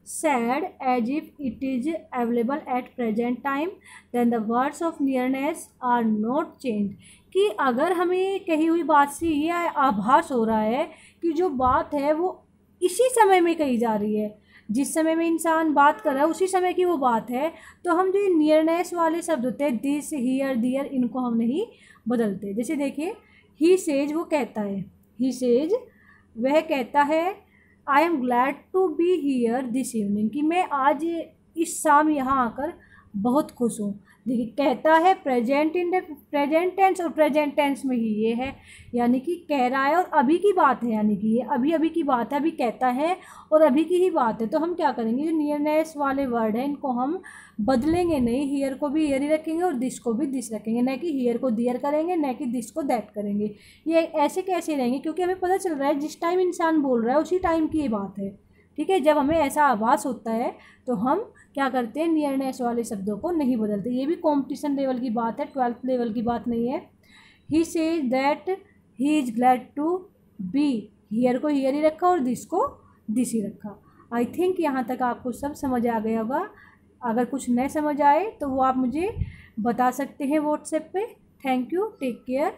said as if it is available at present time then the words of nearness are not changed। कि अगर हमें कही हुई बात से ये आभास हो रहा है कि जो बात है वो इसी समय में कही जा रही है, जिस समय में इंसान बात कर रहा है उसी समय की वो बात है, तो हम जो नियरनेस वाले शब्द होते हैं दिस हियर दियर, इनको हम नहीं बदलते। जैसे देखिए ही सेज, वो कहता है, ही सेज वह कहता है, I am glad to be here this evening, कि मैं आज इस शाम यहाँ आकर बहुत खुश हूँ। देखिए कहता है present in the present tense और प्रेजेंट टेंस में ही ये है, यानी कि कह रहा है और अभी की बात है, यानी कि ये अभी अभी की बात है, अभी कहता है और अभी की ही बात है। तो हम क्या करेंगे, जो नियरनेस वाले वर्ड हैं इनको हम बदलेंगे नहीं, हियर को भी हियर ही रखेंगे और दिस को भी दिस रखेंगे, न कि हियर को दियर करेंगे, न कि दिस को दैट करेंगे। ये ऐसे कैसे रहेंगे, क्योंकि हमें पता चल रहा है जिस टाइम इंसान बोल रहा है उसी टाइम की ये बात है। ठीक है, जब हमें ऐसा आभास होता है तो हम क्या करते हैं, नियरनेस वाले शब्दों को नहीं बदलते। ये भी कॉम्पिटिशन लेवल की बात है, 12th लेवल की बात नहीं है। He says that he is glad to be, here को हियर ही रखा और दिस को दिस ही रखा। आई थिंक यहाँ तक आपको सब समझ आ गया होगा। अगर कुछ नहीं समझ आए तो वो आप मुझे बता सकते हैं व्हाट्सएप पे। Thank you, take care.